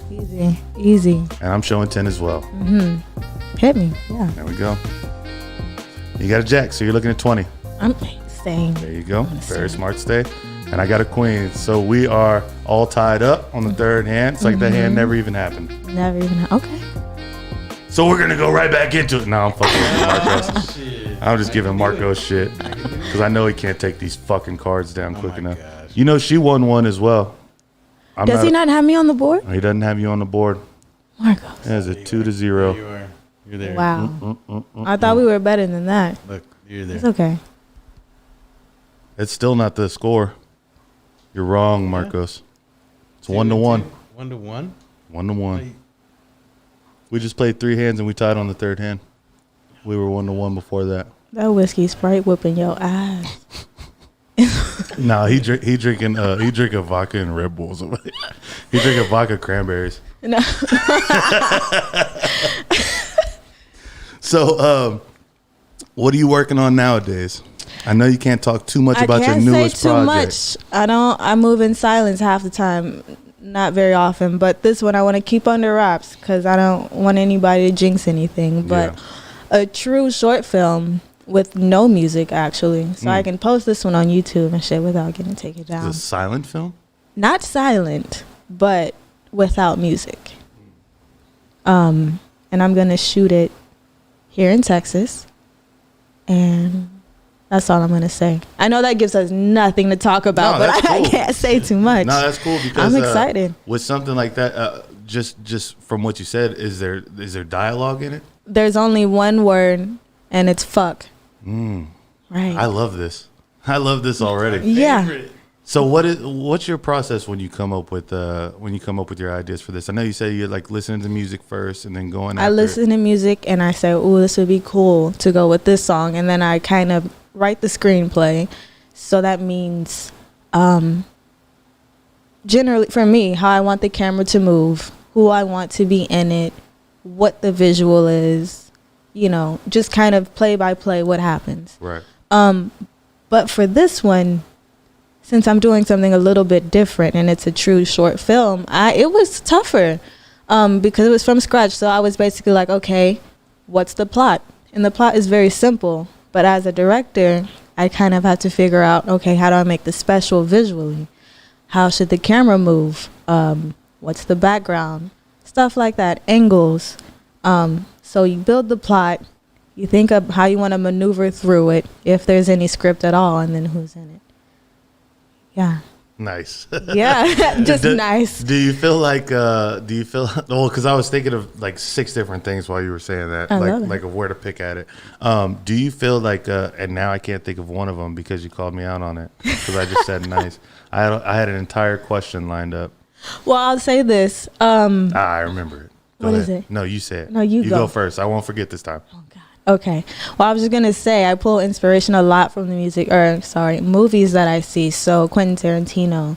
Speaker 5: Easy.
Speaker 1: and I'm showing 10 as well.
Speaker 5: Hit me. Yeah.
Speaker 1: There we go. You got a jack, so you're looking at 20.
Speaker 5: Same.
Speaker 1: There you go. Very smart stay. And I got a queen. So we are all tied up on the third hand. It's like that hand never even happened.
Speaker 5: Never even. Okay.
Speaker 1: So we're going to go right back into it. No, I'm fucking with Marcos. I'm just giving Marcos shit. Because I know he can't take these fucking cards down quick enough.
Speaker 2: gosh.
Speaker 1: You know, she won one as well.
Speaker 5: Does he not have me on the board?
Speaker 1: He doesn't have you on the board.
Speaker 5: Marcos.
Speaker 1: There's a 2-0.
Speaker 2: There you are. You're there.
Speaker 5: Wow. I thought we were better than that.
Speaker 2: Look, you're there.
Speaker 5: It's okay.
Speaker 1: It's still not the score. You're wrong, Marcos. It's 1-1.
Speaker 2: 1-1?
Speaker 1: 1-1. We just played 3 hands and we tied on the third hand. We were 1-1 before that.
Speaker 5: That whiskey Sprite whooping your ass.
Speaker 1: No, he drinking vodka and Red Bulls. He drinking vodka cranberries.
Speaker 5: No.
Speaker 1: So, what are you working on nowadays? I know you can't talk too much about your newest project.
Speaker 5: I can't say too much. I move in silence half the time. Not very often, but this one I want to keep under wraps because I don't want anybody to jinx anything. But a true short film with no music, actually. So I can post this one on YouTube and shit without getting taken down.
Speaker 1: It's a silent film?
Speaker 5: Not silent, but without music. And I'm going to shoot it here in Texas. And that's all I'm going to say. I know that gives us nothing to talk about,
Speaker 1: No,
Speaker 5: but
Speaker 1: that's
Speaker 5: I
Speaker 1: cool.
Speaker 5: can't say too much.
Speaker 1: No, that's cool because
Speaker 5: I'm excited.
Speaker 1: With something like that, just from what you said, is there dialogue in it?
Speaker 5: There's only one word, and it's fuck. Right.
Speaker 1: I love this. I love this already.
Speaker 5: Yeah.
Speaker 1: So what's your process when you come up with your ideas for this? I know you say you're like listening to music first and then going after
Speaker 5: I listen to music and I say, "Oh, this would be cool to go with this song," and then I kind of write the screenplay. So that means, generally for me, how I want the camera to move, who I want to be in it, what the visual is, just kind of play by play what happens.
Speaker 1: Right.
Speaker 5: But for this one, since I'm doing something a little bit different and it's a true short film, it was tougher because it was from scratch. So I was basically like, okay, what's the plot? And the plot is very simple. But as a director, I kind of had to figure out, okay, how do I make this special visually? How should the camera move? What's the background? Stuff like that, angles. So you build the plot. You think of how you want to maneuver through it, if there's any script at all, and then who's in it. Yeah.
Speaker 1: Nice.
Speaker 5: Yeah, just nice.
Speaker 1: Do you feel like, well, because I was thinking of like 6 different things while you were saying that,
Speaker 5: I love it.
Speaker 1: like of where to pick at it. Do you feel like, and now I can't think of one of them because you called me out on it because I just said nice. I had an entire question lined up.
Speaker 5: Well, I'll say this.
Speaker 1: I remember it. Go
Speaker 5: What
Speaker 1: ahead.
Speaker 5: is it?
Speaker 1: No, you say it.
Speaker 5: No, you
Speaker 1: go
Speaker 5: go.
Speaker 1: first. I won't forget this time.
Speaker 5: Oh, God. Okay. Well, I was just going to say I pull inspiration a lot from the movies that I see. So Quentin Tarantino,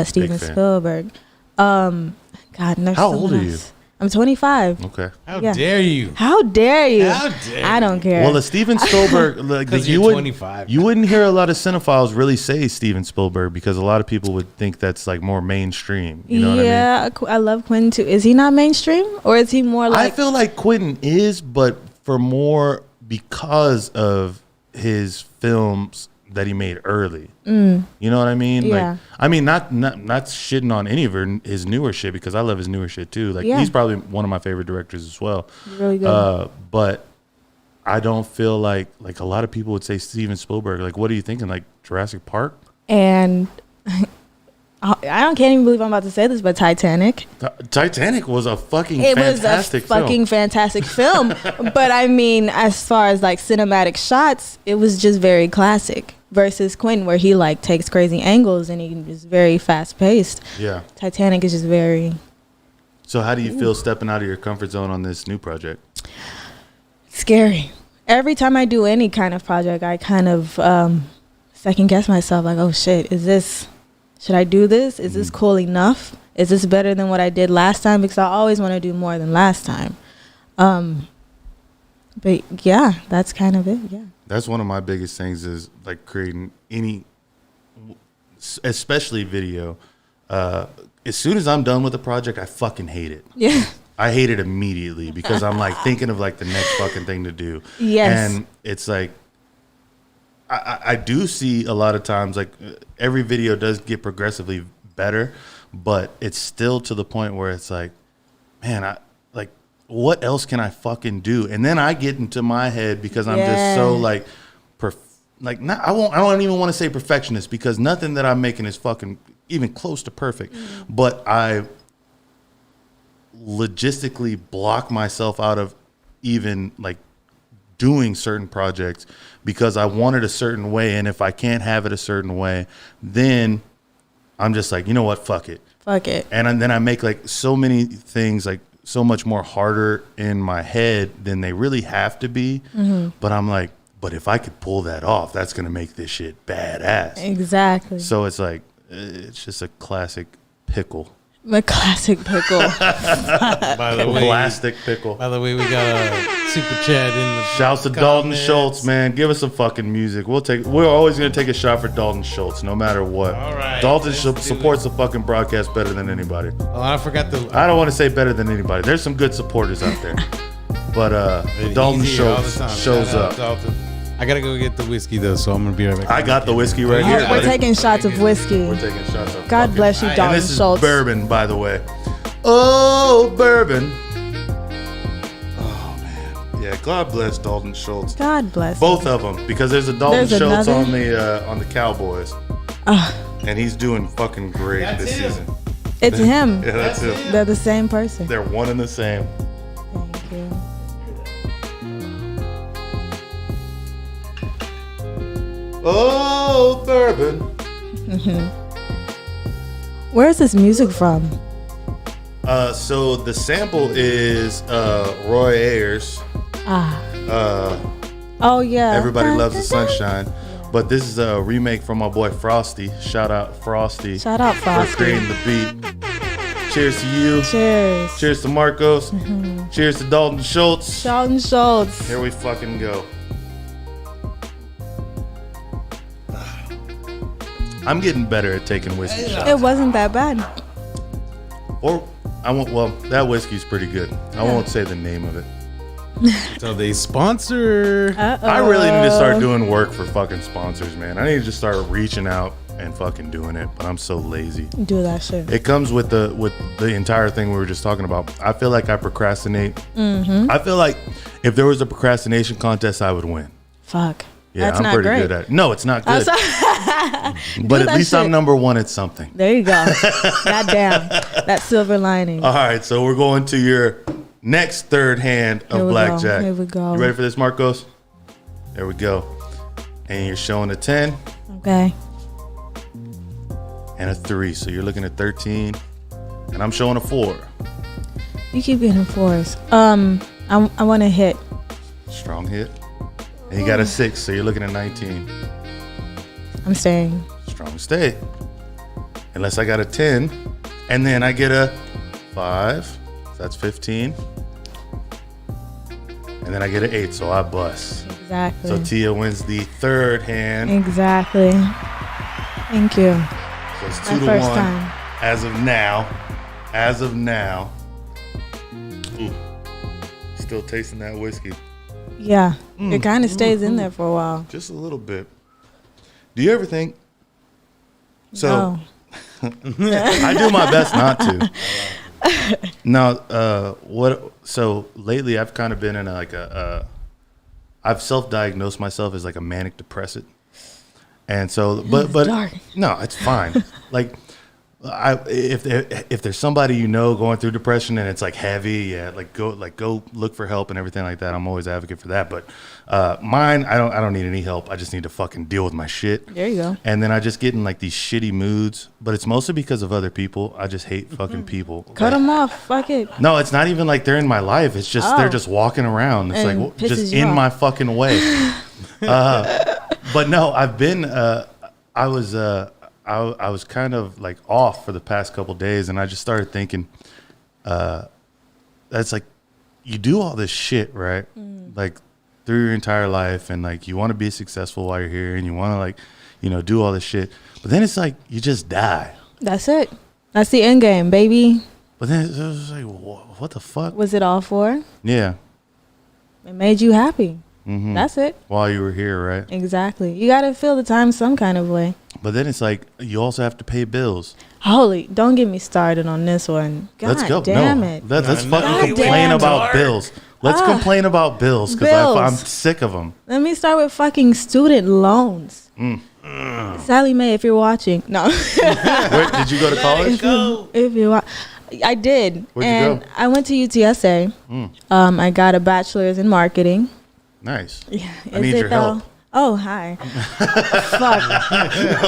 Speaker 5: Steven
Speaker 1: fan.
Speaker 5: Spielberg. God, there's
Speaker 1: How
Speaker 5: someone
Speaker 1: old are you?
Speaker 5: else. I'm 25.
Speaker 1: Okay.
Speaker 2: How
Speaker 5: Yeah.
Speaker 2: dare you?
Speaker 5: How dare you?
Speaker 2: How dare
Speaker 5: I don't care.
Speaker 1: Well, the Steven Spielberg, like
Speaker 2: 'Cause
Speaker 1: you
Speaker 2: you're
Speaker 1: wouldn't,
Speaker 2: 25.
Speaker 1: you wouldn't hear a lot of cinephiles really say Steven Spielberg because a lot of people would think that's like more mainstream. You know what I mean?
Speaker 5: Yeah, I love Quentin too. Is he not mainstream, or is he more like?
Speaker 1: I feel like Quentin is, but for more because of his films that he made early. You know what I mean?
Speaker 5: Yeah.
Speaker 1: Like, I mean, not shitting on any of his newer shit because I love his newer shit too. Like
Speaker 5: Yeah.
Speaker 1: he's probably one of my favorite directors as well.
Speaker 5: Really good.
Speaker 1: But I don't feel like a lot of people would say Steven Spielberg. Like, what are you thinking? Like Jurassic Park?
Speaker 5: And can't even believe I'm about to say this, but Titanic.
Speaker 1: Titanic was a fucking
Speaker 5: It was a
Speaker 1: fantastic
Speaker 5: fucking fantastic film. But I mean, as far as like cinematic shots, it was just very classic. Versus Quentin, where he like takes crazy angles and he is very fast paced.
Speaker 1: Yeah.
Speaker 5: Titanic is just very
Speaker 1: So how do you feel stepping out of your comfort zone on this new project?
Speaker 5: scary. Every time I do any kind of project, I kind of second guess myself, like, oh shit, should I do this? Is this cool enough? Is this better than what I did last time? Because I always want to do more than last time. But yeah, that's kind of it. Yeah.
Speaker 1: That's one of my biggest things is like creating any, especially video. As soon as I'm done with a project, I fucking hate it.
Speaker 5: Yeah.
Speaker 1: I hate it immediately because I'm like thinking of like the next fucking thing to do.
Speaker 5: Yes.
Speaker 1: And it's like, I do see a lot of times, like, every video does get progressively better, but it's still to the point where it's like, man, what else can I fucking do? And then I get into my head because I'm just so like, not I don't even want to say perfectionist, because nothing that I'm making is fucking even close to perfect. But I logistically block myself out of even like doing certain projects because I want it a certain way, and if I can't have it a certain way, then I'm just like, you know what, fuck it. And then I make like so many things like so much more harder in my head than they really have to be. But I'm like, but if I could pull that off, that's going to make this shit badass.
Speaker 5: Exactly.
Speaker 1: So it's like, it's just a classic pickle.
Speaker 5: A classic pickle.
Speaker 2: By the way,
Speaker 1: Plastic pickle.
Speaker 2: By the way, we got a super chat in the
Speaker 1: Shouts to Dalton Schultz, man. Give us some fucking music. We're always gonna take a shot for Dalton Schultz, no matter what.
Speaker 2: All right,
Speaker 1: Dalton
Speaker 2: let's do
Speaker 1: supports the fucking broadcast better than anybody.
Speaker 2: Oh, I forgot the.
Speaker 1: I don't want to say better than anybody. There's some good supporters out there, but Dalton
Speaker 2: He's here all the
Speaker 1: Schultz
Speaker 2: time.
Speaker 1: shows
Speaker 2: Shout out,
Speaker 1: up.
Speaker 2: Dalton. I gotta go get the whiskey though, so I'm gonna be right back.
Speaker 1: I got the whiskey right here,
Speaker 5: We're
Speaker 1: buddy.
Speaker 5: taking shots of whiskey.
Speaker 1: We're taking shots of
Speaker 5: God
Speaker 1: fucking-
Speaker 5: bless you,
Speaker 1: And
Speaker 5: Dalton
Speaker 1: this is
Speaker 5: Schultz.
Speaker 1: bourbon, by the way. Oh, bourbon. Oh man, yeah. God bless Dalton Schultz.
Speaker 5: God bless.
Speaker 1: Both of them, because there's a Dalton
Speaker 5: There's
Speaker 1: Schultz
Speaker 5: another?
Speaker 1: on the Cowboys, and he's doing fucking great
Speaker 2: That's
Speaker 1: this
Speaker 2: him.
Speaker 1: season.
Speaker 5: It's him.
Speaker 1: Yeah, that's it.
Speaker 5: They're the same person.
Speaker 1: They're one and the same.
Speaker 5: Thank you.
Speaker 1: Oh, bourbon.
Speaker 5: Where is this music from?
Speaker 1: So the sample is Roy Ayers.
Speaker 5: Oh yeah.
Speaker 1: Everybody Loves the Sunshine. But this is a remake from my boy Frosty. Shout out Frosty.
Speaker 5: Shout out
Speaker 1: For
Speaker 5: Frosty.
Speaker 1: creating the beat. Cheers to you.
Speaker 5: Cheers.
Speaker 1: Cheers to Marcos. Cheers to Dalton Schultz.
Speaker 5: Dalton Schultz.
Speaker 1: Here we fucking go. I'm getting better at taking whiskey shots.
Speaker 5: It wasn't that bad.
Speaker 1: That whiskey's pretty good. I won't say the name of it.
Speaker 2: So they sponsor.
Speaker 1: I really need to start doing work for fucking sponsors, man. I need to just start reaching out and fucking doing it, but I'm so lazy.
Speaker 5: Do that shit.
Speaker 1: It comes with the entire thing we were just talking about. I feel like I procrastinate. I feel like if there was a procrastination contest, I would win.
Speaker 5: Fuck.
Speaker 1: Yeah,
Speaker 5: That's
Speaker 1: I'm
Speaker 5: not
Speaker 1: pretty
Speaker 5: great.
Speaker 1: good at it. No, it's not good.
Speaker 5: Do
Speaker 1: But at
Speaker 5: that
Speaker 1: least
Speaker 5: shit.
Speaker 1: I'm number one at something.
Speaker 5: There you go. Goddamn. That silver lining.
Speaker 1: All right, so we're going to your next third hand
Speaker 5: Here
Speaker 1: of
Speaker 5: we
Speaker 1: blackjack.
Speaker 5: go. Here we go.
Speaker 1: You ready for this, Marcos? There we go. And you're showing a 10
Speaker 5: Okay.
Speaker 1: and a 3. So you're looking at 13. And I'm showing a 4.
Speaker 5: You keep getting fours. I want to hit.
Speaker 1: Strong hit. And you got a 6, so you're looking at 19.
Speaker 5: I'm staying.
Speaker 1: Strong stay. Unless I got a 10. And then I get a 5. So that's 15. And then I get an 8, so I bust.
Speaker 5: Exactly.
Speaker 1: So Tia wins the third hand.
Speaker 5: Exactly. Thank you.
Speaker 1: So it's
Speaker 5: My
Speaker 1: 2 to
Speaker 5: first
Speaker 1: 1
Speaker 5: time.
Speaker 1: as of now. As of now. Ooh. Still tasting that whiskey.
Speaker 5: Yeah. It kind of stays in there for a while.
Speaker 1: Just a little bit. Do you ever think? So
Speaker 5: No.
Speaker 1: I do my best not to. Now, what? So lately, I've kind of been in I've self-diagnosed myself as like a manic depressive, and so, but
Speaker 5: dark.
Speaker 1: no, it's fine. Like, if there's somebody you know going through depression and it's like heavy, yeah, go look for help and everything like that. I'm always advocate for that. But mine, I don't need any help. I just need to fucking deal with my shit.
Speaker 5: There you go.
Speaker 1: And then I just get in like these shitty moods, but it's mostly because of other people. I just hate fucking people.
Speaker 5: Cut them off. Fuck it.
Speaker 1: No, it's not even like they're in my life. It's just they're just walking around. It's
Speaker 5: And
Speaker 1: like
Speaker 5: pisses
Speaker 1: just
Speaker 5: you
Speaker 1: in
Speaker 5: off.
Speaker 1: my fucking way. But no, I've been. I was kind of like off for the past couple days, and I just started thinking, that's like, you do all this shit, right? Like through your entire life, and like you want to be successful while you're here, and you want to like, do all this shit, but then it's like you just die.
Speaker 5: That's it. That's the end game, baby.
Speaker 1: But then it was like, what the fuck?
Speaker 5: Was it all for?
Speaker 1: Yeah.
Speaker 5: It made you happy. That's it.
Speaker 1: While you were here, right?
Speaker 5: Exactly. You got to fill the time some kind of way.
Speaker 1: But then it's like you also have to pay bills.
Speaker 5: Holy, don't get me started on this one. God
Speaker 1: Let's go.
Speaker 5: damn
Speaker 1: No,
Speaker 5: it.
Speaker 1: let's
Speaker 2: No,
Speaker 1: fucking
Speaker 2: God
Speaker 1: complain
Speaker 5: damn
Speaker 1: about
Speaker 2: it.
Speaker 1: bills. Let's complain about bills because
Speaker 5: Bills.
Speaker 1: I'm sick of them.
Speaker 5: Let me start with fucking student loans. Sally Mae, if you're watching. No.
Speaker 1: Where, did you go to college?
Speaker 2: Go.
Speaker 5: If you wa- I did.
Speaker 1: Where'd you
Speaker 5: and
Speaker 1: go?
Speaker 5: I went to UTSA. I got a bachelor's in marketing.
Speaker 1: Nice.
Speaker 5: Yeah.
Speaker 1: I need your help.
Speaker 5: Oh, hi. Fuck.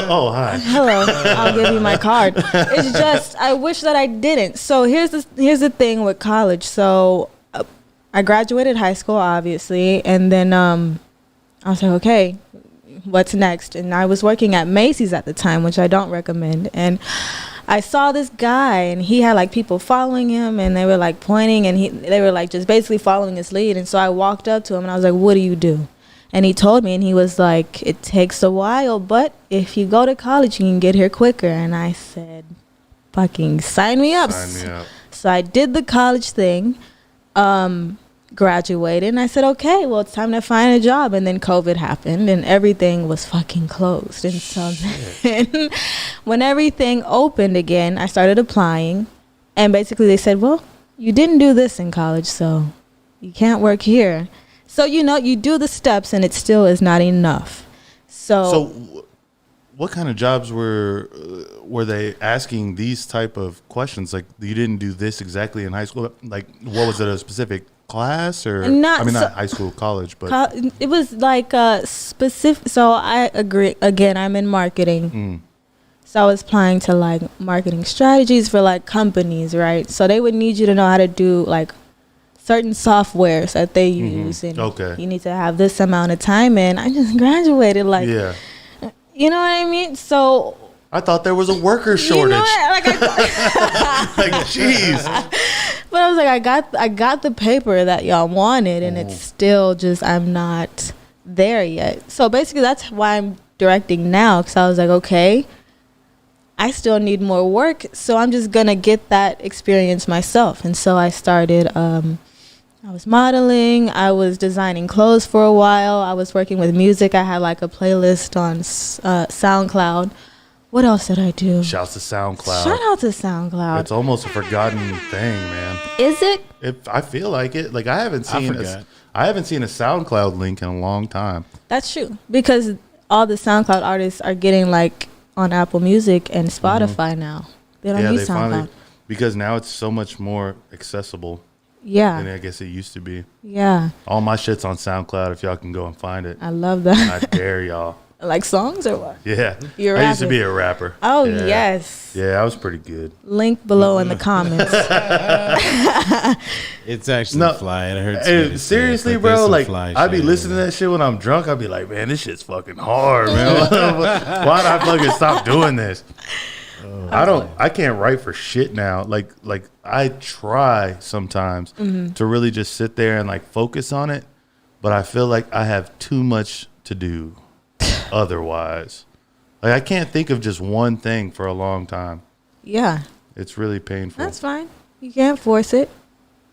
Speaker 1: Oh, hi.
Speaker 5: Hello. I'll give you my card. It's just I wish that I didn't. So here's the thing with college. So I graduated high school, obviously, and then I was like, okay, what's next? And I was working at Macy's at the time, which I don't recommend. And I saw this guy, and he had like people following him, and they were like pointing, and they were like just basically following his lead. And so I walked up to him, and I was like, "What do you do?" And he told me, and he was like, "It takes a while, but if you go to college, you can get here quicker." And I said, "Fucking sign me up."
Speaker 1: Sign me up.
Speaker 5: So I did the college thing, graduated, and I said, okay, well, it's time to find a job. And then COVID happened, and everything was fucking closed. And so then when everything opened again, I started applying. And basically they said, well, you didn't do this in college, so you can't work here. So, you do the steps, and it still is not enough.
Speaker 1: So what kind of jobs were they asking these type of questions? Like, you didn't do this exactly in high school. Like, what was it, a specific class or
Speaker 5: Not
Speaker 1: not high school, college, but
Speaker 5: it was like specific. So I agree. Again, I'm in marketing. So I was applying to like marketing strategies for like companies, right? So they would need you to know how to do like certain softwares that they use, and
Speaker 1: Okay.
Speaker 5: you need to have this amount of time. And I just graduated, like,
Speaker 1: yeah.
Speaker 5: you know what I mean? So
Speaker 1: I thought there was a worker shortage.
Speaker 5: You know what? Like,
Speaker 1: Like, jeez.
Speaker 5: but I was like, I got the paper that y'all wanted, and it's still just I'm not there yet. So basically, that's why I'm directing now, because I was like, okay, I still need more work, so I'm just gonna get that experience myself. And so I started. I was modeling. I was designing clothes for a while. I was working with music. I had like a playlist on SoundCloud. What else did I do?
Speaker 1: Shouts to SoundCloud.
Speaker 5: Shout out to SoundCloud.
Speaker 1: It's almost a forgotten thing, man.
Speaker 5: Is it?
Speaker 1: I feel like it. Like, I haven't seen a SoundCloud link in a long time.
Speaker 5: That's true, because all the SoundCloud artists are getting like on Apple Music and Spotify now. They don't use SoundCloud.
Speaker 1: Because now it's so much more accessible than
Speaker 5: Yeah,
Speaker 1: I guess it used to be.
Speaker 5: yeah.
Speaker 1: All my shit's on SoundCloud if y'all can go and find it.
Speaker 5: I love that.
Speaker 1: I dare y'all.
Speaker 5: Like songs or what?
Speaker 1: Yeah.
Speaker 5: You're
Speaker 1: I used to
Speaker 5: rapping.
Speaker 1: be a rapper.
Speaker 5: Oh,
Speaker 1: Yeah.
Speaker 5: yes.
Speaker 1: Yeah, I was pretty good.
Speaker 5: Link below in the comments.
Speaker 2: It's actually
Speaker 1: No,
Speaker 2: fly. It hurts.
Speaker 1: Hey,
Speaker 2: me to say it,
Speaker 1: seriously,
Speaker 2: but
Speaker 1: bro,
Speaker 2: there's some
Speaker 1: like,
Speaker 2: fly
Speaker 1: I be
Speaker 2: shit.
Speaker 1: listening to that shit when I'm drunk. I be like, man, this shit's fucking hard, man. Why'd I fucking stop doing this? I can't write for shit now. Like I try sometimes to really just sit there and like focus on it, but I feel like I have too much to do otherwise. Like, I can't think of just one thing for a long time.
Speaker 5: Yeah,
Speaker 1: It's really painful.
Speaker 5: that's fine. You can't force it.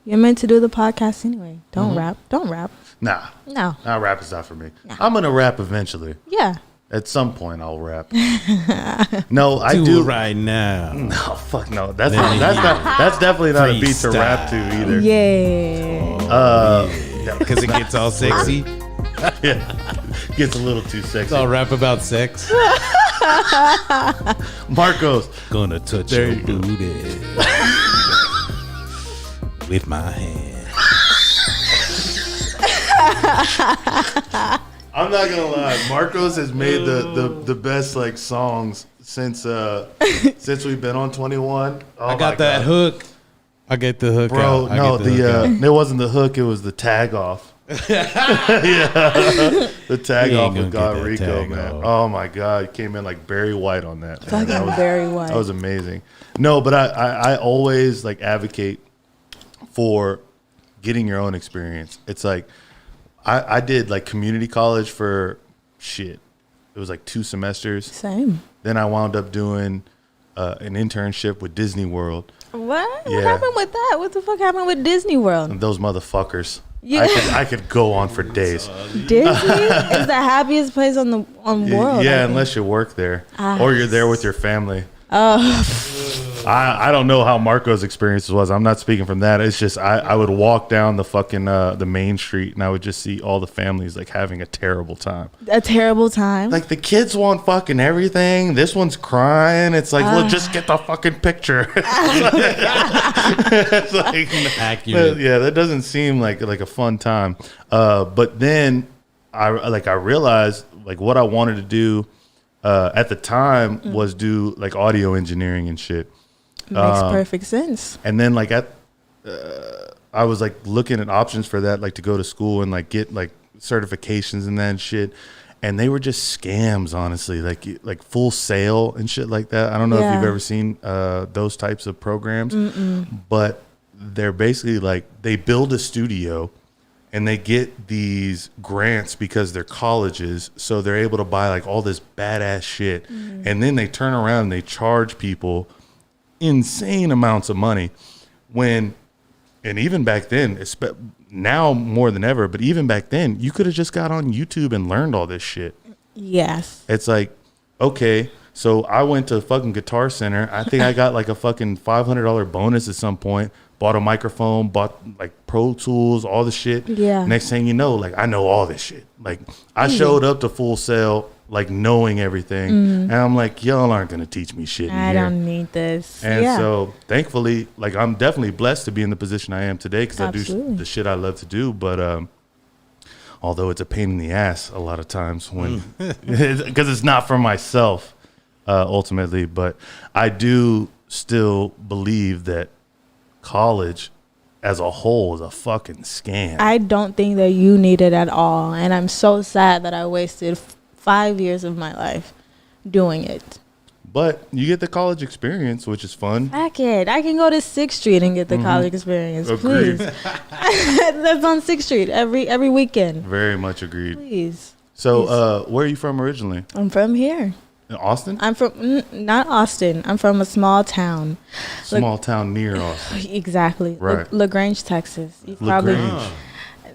Speaker 5: You're meant to do the podcast anyway. Don't rap. Don't rap.
Speaker 1: Nah,
Speaker 5: No.
Speaker 1: rap is not for me. I'm gonna rap eventually.
Speaker 5: Yeah.
Speaker 1: At some point, I'll rap. No, I
Speaker 2: Do
Speaker 1: do.
Speaker 2: it right now.
Speaker 1: No, fuck no. That's definitely not a beat to rap to either.
Speaker 5: Yeah.
Speaker 2: Because it gets all sexy.
Speaker 1: Yeah. Gets a little too
Speaker 2: It's
Speaker 1: sexy.
Speaker 2: all rap about sex.
Speaker 1: Marcos.
Speaker 2: Gonna touch your booty with my hand.
Speaker 1: I'm not gonna lie. Marcos has made the best like songs since we've been on 21. Oh,
Speaker 2: I got that hook. I get the hook
Speaker 1: Bro,
Speaker 2: out. I
Speaker 1: no,
Speaker 2: get the hook out.
Speaker 1: it wasn't the hook, it was the tag off. Yeah. The tag
Speaker 2: You ain't
Speaker 1: off
Speaker 2: gonna
Speaker 1: with
Speaker 2: get
Speaker 1: God
Speaker 2: that
Speaker 1: Rico,
Speaker 2: tag
Speaker 1: man.
Speaker 2: off.
Speaker 1: Oh my God. He came in like Barry White on that. man.
Speaker 5: Fucking
Speaker 1: That was-
Speaker 5: very white.
Speaker 1: That was amazing. No, but I always like advocate for getting your own experience. It's like I did like community college for shit. It was like 2 semesters.
Speaker 5: Same.
Speaker 1: Then I wound up doing an internship with Disney World.
Speaker 5: What?
Speaker 1: Yeah.
Speaker 5: What happened with that? What the fuck happened with Disney World?
Speaker 1: And those motherfuckers. I could go on for days.
Speaker 5: Disney is the happiest place on the world.
Speaker 1: Yeah, unless you work there or you're there with your family. I don't know how Marco's experience was. I'm not speaking from that. It's just I would walk down the fucking the main street and I would just see all the families like having a terrible time.
Speaker 5: A terrible time.
Speaker 1: Like the kids want fucking everything. This one's crying. It's like, look, just get the fucking picture. It's like,
Speaker 2: Accurate.
Speaker 1: yeah, that doesn't seem like a fun time. But then I realized like what I wanted to do at the time was do like audio engineering and shit.
Speaker 5: Makes perfect sense.
Speaker 1: And then like I was like looking at options for that, like to go to school and like get like certifications and that and shit. And they were just scams, honestly, like Full Sail and shit like that. I don't know if you've ever seen those types of programs, but they're basically like they build a studio and they get these grants because they're colleges. So they're able to buy like all this badass shit. And then they turn around and they charge people insane amounts of money and even back then, now more than ever, but even back then, you could have just got on YouTube and learned all this shit.
Speaker 5: Yes.
Speaker 1: It's like, okay, so I went to fucking Guitar Center. I think I got like a fucking $500 bonus at some point. Bought a microphone, bought like Pro Tools, all the shit.
Speaker 5: Yeah.
Speaker 1: Next thing you know, like I know all this shit. Like I showed up to Full Sail like knowing everything, and I'm like, y'all aren't gonna teach me shit.
Speaker 5: I don't need this.
Speaker 1: And so, thankfully, like I'm definitely blessed to be in the position I am today because I do the shit I love to do. But although it's a pain in the ass a lot of times when because it's not for myself ultimately, but I do still believe that college as a whole is a fucking scam.
Speaker 5: I don't think that you need it at all, and I'm so sad that I wasted 5 years of my life doing it.
Speaker 1: But you get the college experience, which is fun.
Speaker 5: Heck it. I can go to 6th Street and get the college experience.
Speaker 1: Agreed.
Speaker 5: Please. That's on 6th Street every weekend.
Speaker 1: Very much agreed.
Speaker 5: Please.
Speaker 1: So, where are you from originally?
Speaker 5: I'm from here.
Speaker 1: In Austin?
Speaker 5: I'm from, not Austin. I'm from a small town.
Speaker 1: Small town near Austin.
Speaker 5: Exactly.
Speaker 1: Right.
Speaker 5: LaGrange, Texas. You
Speaker 1: LaGrange.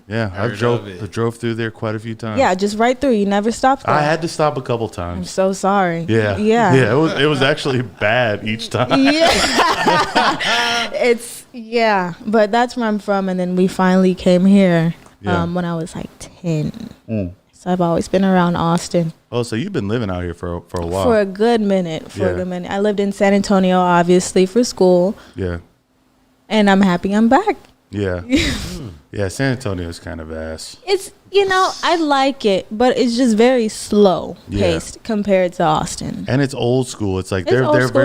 Speaker 1: Yeah, I
Speaker 2: Heard
Speaker 1: drove
Speaker 2: of it.
Speaker 1: drove through there quite a few times.
Speaker 5: Yeah, just right through. You never stopped there.
Speaker 1: I had to stop a couple
Speaker 5: I'm
Speaker 1: times.
Speaker 5: so sorry.
Speaker 1: Yeah.
Speaker 5: Yeah.
Speaker 1: Yeah, it was actually bad each time.
Speaker 5: Yeah. But that's where I'm from, and then we finally came here
Speaker 1: Yeah.
Speaker 5: when I was like 10. So I've always been around Austin
Speaker 1: Oh, so you've been living out here for a while.
Speaker 5: for a good minute.
Speaker 1: Yeah.
Speaker 5: I lived in San Antonio, obviously, for school,
Speaker 1: Yeah.
Speaker 5: and I'm happy I'm back.
Speaker 1: Yeah. Yeah, San Antonio is kind of ass.
Speaker 5: It's, I like it, but it's just very slow
Speaker 1: Yeah.
Speaker 5: paced compared to Austin.
Speaker 1: And it's old school. It's like
Speaker 5: It's old
Speaker 1: they're
Speaker 5: school.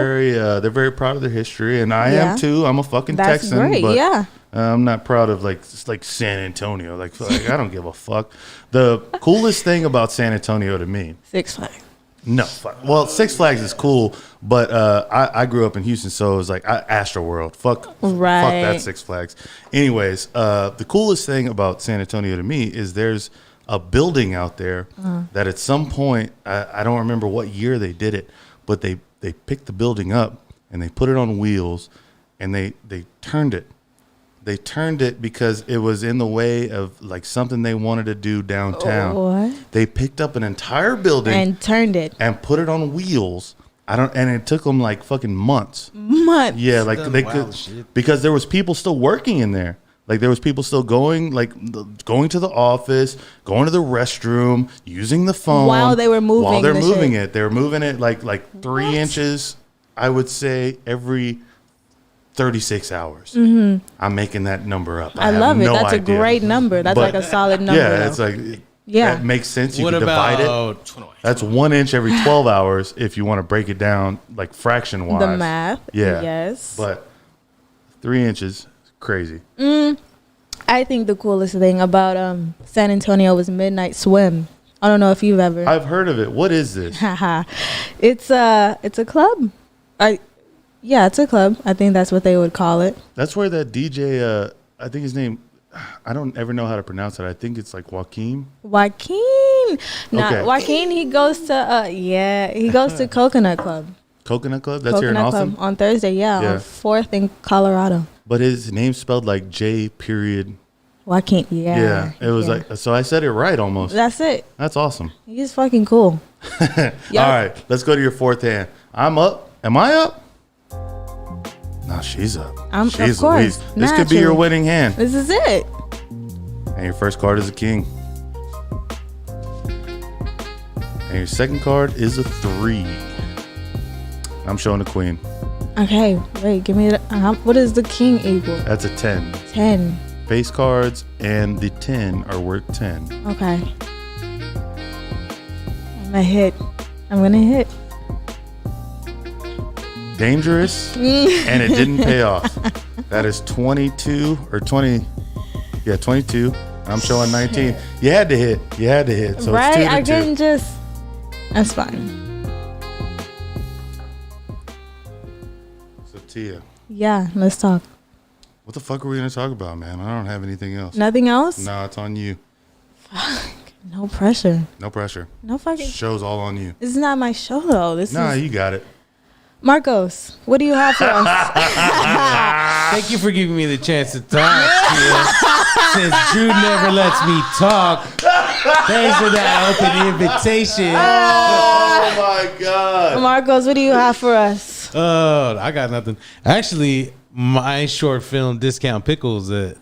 Speaker 1: very proud of their history, and I
Speaker 5: Yeah.
Speaker 1: am too. I'm a fucking
Speaker 5: That's
Speaker 1: Texan,
Speaker 5: great,
Speaker 1: but
Speaker 5: yeah.
Speaker 1: I'm not proud of like San Antonio. Like I don't give a fuck. The coolest thing about San Antonio to me,
Speaker 5: Six Flags.
Speaker 1: no, fuck. Well, Six Flags is cool, but I grew up in Houston, so it was like Astroworld. Fuck
Speaker 5: Right.
Speaker 1: that Six Flags. Anyways, the coolest thing about San Antonio to me is there's a building out there that at some point, I don't remember what year they did it, but they picked the building up and they put it on wheels and they turned it. They turned it because it was in the way of like something they wanted to do downtown.
Speaker 5: What?
Speaker 1: They picked up an entire building
Speaker 5: And turned it.
Speaker 1: and put it on wheels. And it took them like fucking months.
Speaker 5: Months.
Speaker 1: Yeah, like
Speaker 2: Done
Speaker 1: they
Speaker 2: wild
Speaker 1: could
Speaker 2: shit.
Speaker 1: because there was people still working in there. Like there was people still going to the office, going to the restroom, using the phone
Speaker 5: While they were moving
Speaker 1: While they're
Speaker 5: the
Speaker 1: moving
Speaker 5: shit.
Speaker 1: it, they were moving it like 3 inches. I would say every 36 hours. I'm making that number up.
Speaker 5: I
Speaker 1: have
Speaker 5: love it.
Speaker 1: no
Speaker 5: That's
Speaker 1: idea.
Speaker 5: a great number. That's
Speaker 1: But-
Speaker 5: like a solid number.
Speaker 1: Yeah,
Speaker 5: though.
Speaker 1: it's like
Speaker 5: Yeah.
Speaker 1: that makes sense. You
Speaker 2: What
Speaker 1: can divide it.
Speaker 2: about
Speaker 1: That's 1 inch every 12 hours if you want to break it down like fraction wise.
Speaker 5: the math.
Speaker 1: Yeah.
Speaker 5: Yes.
Speaker 1: But 3 inches, crazy.
Speaker 5: I think the coolest thing about San Antonio was Midnight Swim. I don't know if you've ever.
Speaker 1: I've heard of it. What is this?
Speaker 5: Haha. It's a club. Yeah, it's a club. I think that's what they would call it.
Speaker 1: That's where that DJ, I think his name, I don't ever know how to pronounce it. I think it's like Joaquin.
Speaker 5: Joaquin. No,
Speaker 1: Okay.
Speaker 5: Joaquin, he goes to Coconut Club.
Speaker 1: Coconut Club? That's here in
Speaker 5: Coconut
Speaker 1: Austin?
Speaker 5: Club on Thursday,
Speaker 1: Yeah.
Speaker 5: on 4th in Colorado.
Speaker 1: But his name's spelled like J period
Speaker 5: Joaquin. Yeah.
Speaker 1: It was like, so I said it right almost.
Speaker 5: That's it.
Speaker 1: That's awesome.
Speaker 5: He's fucking cool.
Speaker 1: All right, let's go to your fourth hand. I'm up. Am I up? No, she's up.
Speaker 5: Of
Speaker 1: She's
Speaker 5: course.
Speaker 1: Louise. This could be your
Speaker 5: Naturally.
Speaker 1: winning hand.
Speaker 5: This is it.
Speaker 1: And your first card is a king. And your second card is a 3. I'm showing the queen.
Speaker 5: Okay, wait, give me what is the king equal?
Speaker 1: That's a 10.
Speaker 5: 10.
Speaker 1: Face cards and the 10 are worth 10.
Speaker 5: Okay. I'm gonna hit.
Speaker 1: Dangerous, and it didn't pay off. That is 22 or 20. Yeah, 22. I'm showing 19. You had to hit. So
Speaker 5: Right?
Speaker 1: it's 2
Speaker 5: I
Speaker 1: to 2.
Speaker 5: couldn't just. That's fine.
Speaker 1: So Tia,
Speaker 5: Yeah, let's talk.
Speaker 1: what the fuck are we gonna talk about, man? I don't have anything else.
Speaker 5: Nothing else?
Speaker 1: No, it's on you.
Speaker 5: No pressure.
Speaker 1: No pressure.
Speaker 5: No fucking.
Speaker 1: Show's all on you.
Speaker 5: This is not my show though. This
Speaker 1: Nah,
Speaker 5: is
Speaker 1: you got it.
Speaker 5: Marcos. What do you have for us?
Speaker 2: Thank you for giving me the chance to talk. Since Drew never lets me talk, thanks for that open invitation.
Speaker 1: Oh my god.
Speaker 5: Marcos, what do you have for us?
Speaker 2: Oh, I got nothing. Actually, my short film Discount Pickles that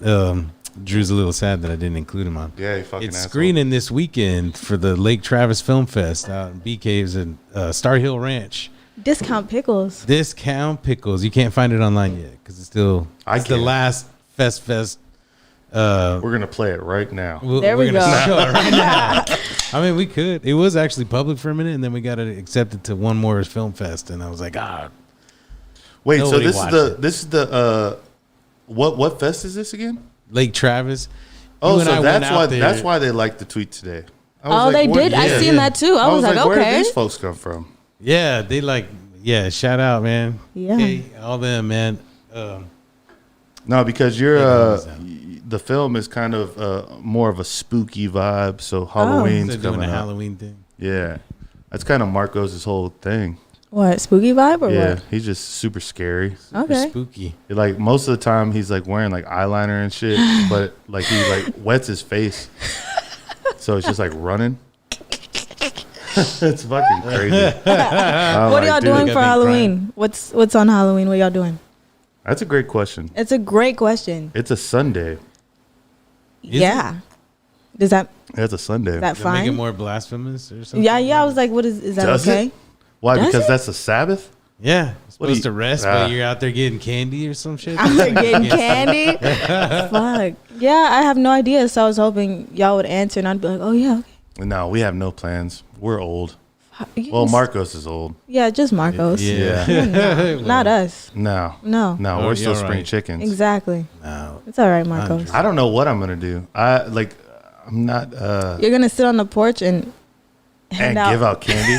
Speaker 2: Drew's a little sad that I didn't include him on.
Speaker 1: Yeah, you fucking
Speaker 2: It's
Speaker 1: asshole.
Speaker 2: screening this weekend for the Lake Travis Film Fest out in Bee Caves and Star Hill Ranch.
Speaker 5: Discount pickles.
Speaker 2: Discount Pickles. You can't find it online yet because it's still
Speaker 1: I
Speaker 2: it's the
Speaker 1: can.
Speaker 2: last fest.
Speaker 1: We're gonna play it right now.
Speaker 5: There we
Speaker 2: gonna
Speaker 5: go.
Speaker 2: show it right now. I mean, we could. It was actually public for a minute, and then we got it accepted to one more film fest, and I was like,
Speaker 1: Wait, so
Speaker 2: Nobody
Speaker 1: this is
Speaker 2: watched
Speaker 1: the
Speaker 2: it.
Speaker 1: this is the what fest is this again?
Speaker 2: Lake Travis.
Speaker 1: Oh,
Speaker 2: You and I
Speaker 1: so
Speaker 2: went
Speaker 1: that's
Speaker 2: out
Speaker 1: why
Speaker 2: there.
Speaker 1: that's why they liked the tweet today. I was
Speaker 5: Oh,
Speaker 1: like,
Speaker 5: they
Speaker 1: where-
Speaker 5: did. I
Speaker 1: yeah.
Speaker 5: seen that too. I was like,
Speaker 1: where did
Speaker 5: okay.
Speaker 1: these folks come from?
Speaker 2: Yeah, they shout out, man.
Speaker 5: Yeah.
Speaker 2: Hey, all them, man.
Speaker 1: No, because you're
Speaker 2: Yeah,
Speaker 1: the film is kind of more of a spooky vibe. So Halloween's
Speaker 2: They're doing
Speaker 1: coming
Speaker 2: a
Speaker 1: up.
Speaker 2: Halloween thing.
Speaker 1: Yeah, that's kind of Marcos' whole thing.
Speaker 5: What, spooky vibe or
Speaker 1: Yeah,
Speaker 5: what?
Speaker 1: he's just super scary.
Speaker 5: Okay.
Speaker 2: Spooky.
Speaker 1: Like most of the time, he's like wearing like eyeliner and shit, but like he like wets his face, so it's just like running. It's fucking crazy. I'm
Speaker 5: What are
Speaker 1: like,
Speaker 5: y'all
Speaker 1: dude,
Speaker 5: doing
Speaker 2: got
Speaker 5: for
Speaker 2: big
Speaker 5: Halloween? What's on Halloween? What y'all doing?
Speaker 1: That's a great question.
Speaker 5: It's a great question.
Speaker 1: It's a Sunday.
Speaker 5: Yeah. Does that
Speaker 1: That's a Sunday.
Speaker 5: is that
Speaker 2: They'll make it
Speaker 5: fine?
Speaker 2: more blasphemous or something.
Speaker 5: Yeah. I was like, what is that
Speaker 1: Does
Speaker 5: okay?
Speaker 1: it? Why?
Speaker 5: Does
Speaker 1: Because
Speaker 5: it?
Speaker 1: that's a Sabbath.
Speaker 2: Yeah.
Speaker 1: What do
Speaker 2: Supposed
Speaker 1: you-
Speaker 2: to rest,
Speaker 1: Ah.
Speaker 2: but you're out there getting candy or some shit.
Speaker 5: I'm like getting candy. Fuck. Yeah, I have no idea. So I was hoping y'all would answer, and I'd be like, oh yeah. Okay.
Speaker 1: No, we have no plans. We're old.
Speaker 5: You
Speaker 1: Well,
Speaker 5: just-
Speaker 1: Marcos is old.
Speaker 5: Yeah, just Marcos.
Speaker 1: Yeah.
Speaker 5: Not us.
Speaker 1: No,
Speaker 5: No.
Speaker 1: no,
Speaker 2: Oh,
Speaker 1: we're still
Speaker 2: you're
Speaker 1: spring
Speaker 2: right.
Speaker 1: chickens.
Speaker 5: Exactly.
Speaker 2: No.
Speaker 5: It's all right, Marcos.
Speaker 1: I don't know what I'm gonna do. I'm not
Speaker 5: You're gonna sit on the porch and hand
Speaker 1: and give out candy.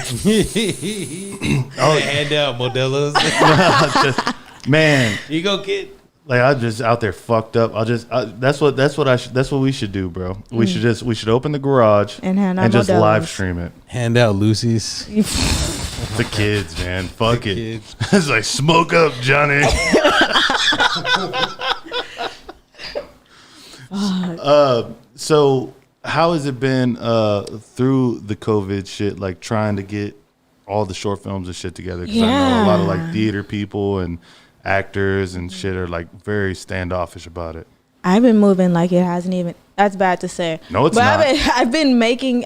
Speaker 2: Oh, hand out Modelo's.
Speaker 1: Man,
Speaker 2: You go, kid.
Speaker 1: like I'm just out there fucked up. That's what we should do, bro. We should open the garage
Speaker 5: And hand out
Speaker 1: just
Speaker 5: Modelo's.
Speaker 1: live stream it.
Speaker 2: Hand out Lucy's.
Speaker 1: The kids, man, fuck
Speaker 2: The
Speaker 1: it.
Speaker 2: kids.
Speaker 1: It's like smoke up, Johnny. So how has it been through the COVID shit, like trying to get all the short films and shit together? Because I know a lot of like theater people and actors and shit are like very standoffish about it.
Speaker 5: I've been moving like it hasn't even. That's bad to say.
Speaker 1: No, it's
Speaker 5: but
Speaker 1: not.
Speaker 5: I've been making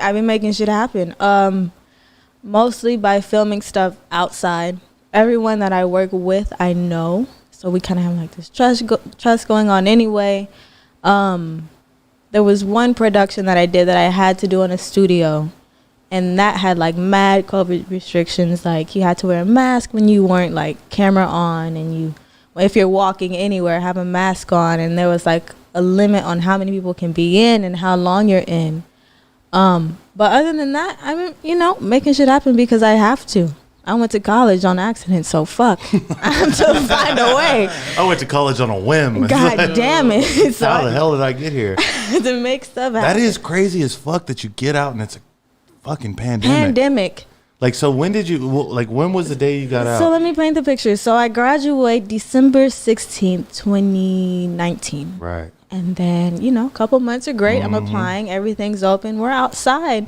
Speaker 5: shit happen. Mostly by filming stuff outside. Everyone that I work with, I know, so we kind of have like this trust going on anyway. There was one production that I did that I had to do in a studio, and that had like mad COVID restrictions. Like you had to wear a mask when you weren't like camera on, and if you're walking anywhere, have a mask on, and there was like a limit on how many people can be in and how long you're in. But other than that, I'm making shit happen because I have to. I went to college on accident, so fuck. I have to find a way.
Speaker 1: I went to college on a whim.
Speaker 5: God damn it! So
Speaker 1: How the hell did I get here?
Speaker 5: to make stuff happen.
Speaker 1: That is crazy as fuck that you get out and it's a fucking pandemic.
Speaker 5: pandemic.
Speaker 1: Like, so when did you, when was the day you got out?
Speaker 5: So let me paint the picture. So I graduate December 16th, 2019.
Speaker 1: Right.
Speaker 5: And then, a couple months are great. I'm applying. Everything's open. We're outside.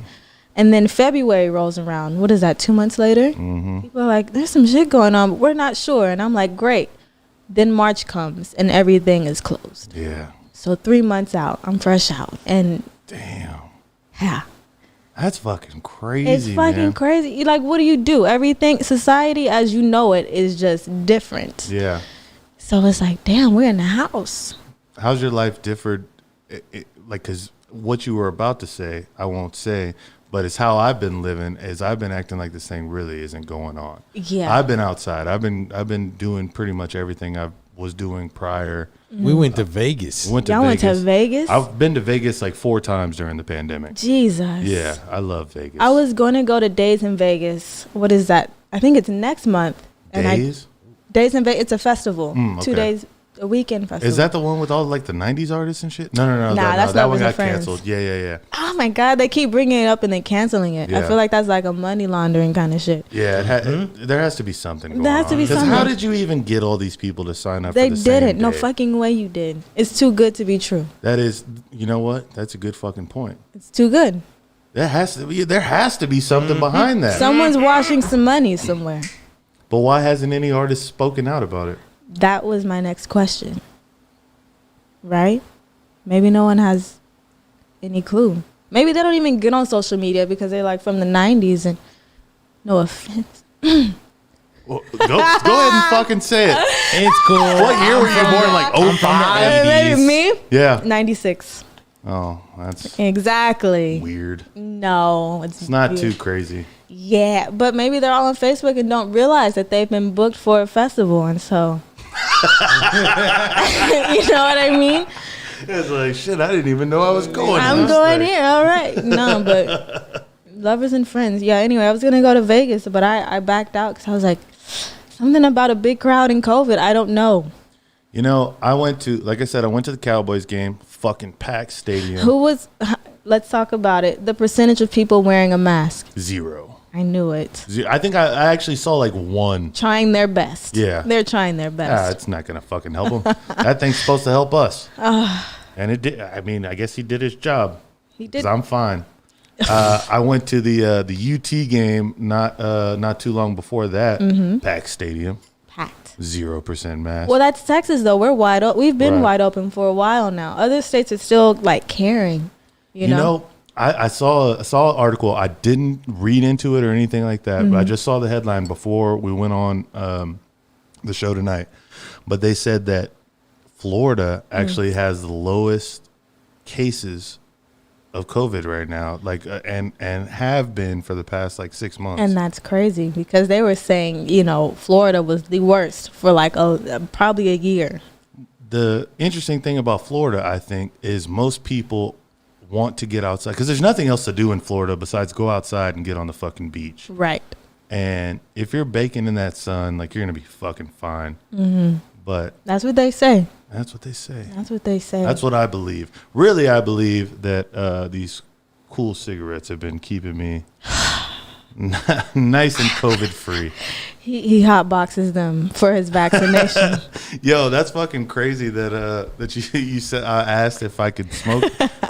Speaker 5: And then February rolls around. What is that, 2 months later? People are like, there's some shit going on, but we're not sure. And I'm like, great. Then March comes and everything is closed.
Speaker 1: Yeah.
Speaker 5: So 3 months out, I'm fresh out. And
Speaker 1: Damn.
Speaker 5: yeah.
Speaker 1: That's fucking crazy.
Speaker 5: It's fucking
Speaker 1: man.
Speaker 5: crazy. You like, what do you do? Everything, society as you know it is just different.
Speaker 1: Yeah.
Speaker 5: So it's like, damn, we're in the house.
Speaker 1: How's your life differed? Like, because what you were about to say, I won't say, but it's how I've been living. Is I've been acting like this thing really isn't going on.
Speaker 5: Yeah.
Speaker 1: I've been outside. I've been doing pretty much everything I was doing prior.
Speaker 2: We went to Vegas.
Speaker 1: Went to
Speaker 5: Y'all
Speaker 1: Vegas.
Speaker 5: went to Vegas?
Speaker 1: I've been to Vegas like 4 times during the pandemic.
Speaker 5: Jesus.
Speaker 1: Yeah, I love Vegas.
Speaker 5: I was going to go to Days in Vegas. What is that? I think it's next month.
Speaker 1: Days.
Speaker 5: Days in Vegas. It's a festival. 2
Speaker 1: okay.
Speaker 5: days, a weekend festival.
Speaker 1: Is that the one with all like the '90s artists and shit? No.
Speaker 5: Nah, that's
Speaker 1: that
Speaker 5: Lovers
Speaker 1: one got
Speaker 5: and Friends.
Speaker 1: canceled. Yeah.
Speaker 5: Oh my God, they keep bringing it up and then canceling it. I
Speaker 1: Yeah.
Speaker 5: feel like that's like a money laundering kind of shit.
Speaker 1: Yeah, there has to be something going
Speaker 5: There has to be
Speaker 1: on. 'Cause
Speaker 5: something.
Speaker 1: how did you even get all these people to sign up
Speaker 5: They
Speaker 1: for the
Speaker 5: did
Speaker 1: same
Speaker 5: it. No
Speaker 1: day?
Speaker 5: fucking way you did. It's too good to be true.
Speaker 1: That is, you know what? That's a good fucking point.
Speaker 5: It's too good.
Speaker 1: There has to be something behind that.
Speaker 5: Someone's washing some money somewhere.
Speaker 1: But why hasn't any artist spoken out about it?
Speaker 5: That was my next question. Right? Maybe no one has any clue. Maybe they don't even get on social media because they're like from the 90s and no offense.
Speaker 1: Well, go ahead and fucking say it.
Speaker 2: It's cool.
Speaker 1: What year were you born? Like 05?
Speaker 5: Maybe me?
Speaker 1: Yeah.
Speaker 5: 96.
Speaker 1: Oh, that's
Speaker 5: Exactly.
Speaker 1: weird.
Speaker 5: No,
Speaker 1: It's not
Speaker 5: weird.
Speaker 1: too crazy.
Speaker 5: Yeah, but maybe they're all on Facebook and don't realize that they've been booked for a festival, and so you know what I mean.
Speaker 1: It's like shit. I didn't even know I was going. to
Speaker 5: I'm
Speaker 1: this
Speaker 5: going
Speaker 1: thing.
Speaker 5: here. All right, no, but Lovers and Friends. Yeah. Anyway, I was gonna go to Vegas, but I backed out because I was like, something about a big crowd in COVID. I don't know.
Speaker 1: You know, I went to the Cowboys game. Fucking packed stadium.
Speaker 5: Who was? Let's talk about it. The percentage of people wearing a mask.
Speaker 1: 0.
Speaker 5: I knew it.
Speaker 1: I think I actually saw like 1.
Speaker 5: Trying their best.
Speaker 1: Yeah.
Speaker 5: They're trying their best.
Speaker 1: It's not gonna fucking help him. That thing's supposed to help us. And it did. I mean, I guess he did his job.
Speaker 5: He
Speaker 1: 'Cause
Speaker 5: did.
Speaker 1: I'm fine. I went to the UT game not too long before that. Packed stadium.
Speaker 5: Packed.
Speaker 1: 0% mask.
Speaker 5: Well, that's Texas though. We're wide open. We've been
Speaker 1: Right.
Speaker 5: wide open for a while now. Other states are still like caring. You know?
Speaker 1: I saw an article. I didn't read into it or anything like that, but I just saw the headline before we went on the show tonight. But they said that Florida actually has the lowest cases of COVID right now, like and have been for the past like 6 months.
Speaker 5: And that's crazy because they were saying, Florida was the worst for like probably a year.
Speaker 1: The interesting thing about Florida, I think, is most people want to get outside because there's nothing else to do in Florida besides go outside and get on the fucking beach.
Speaker 5: Right.
Speaker 1: And if you're baking in that sun, like you're gonna be fucking fine. But
Speaker 5: That's what they say.
Speaker 1: that's what they say.
Speaker 5: That's what they say.
Speaker 1: That's what I believe. Really, I believe that these cool cigarettes have been keeping me nice and COVID free.
Speaker 5: He hot boxes them for his vaccination.
Speaker 1: Yo, that's fucking crazy that you said. I asked if I could smoke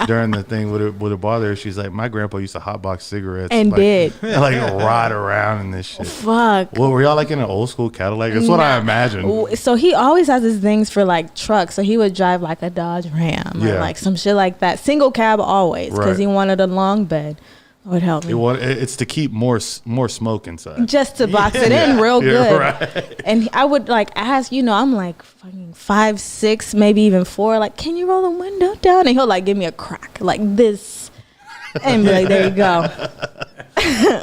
Speaker 1: during the thing. Would it bother her? She's like, my grandpa used to hotbox cigarettes
Speaker 5: And
Speaker 1: like,
Speaker 5: did.
Speaker 1: like ride around in this shit.
Speaker 5: Fuck.
Speaker 1: Well, were y'all like in an old school Cadillac? That's what I imagined.
Speaker 5: So he always has his things for like trucks. So he would drive like a Dodge Ram or
Speaker 1: Yeah.
Speaker 5: like some shit like that. Single cab always because
Speaker 1: Right.
Speaker 5: he wanted a long bed. Would help me.
Speaker 1: It's to keep more smoke inside.
Speaker 5: Just to box it in real
Speaker 1: Yeah,
Speaker 5: good.
Speaker 1: right.
Speaker 5: And I would like ask, I'm like fucking 5'6", maybe even 4. Like, can you roll the window down? And he'll like give me a crack like this, and be like, there you go.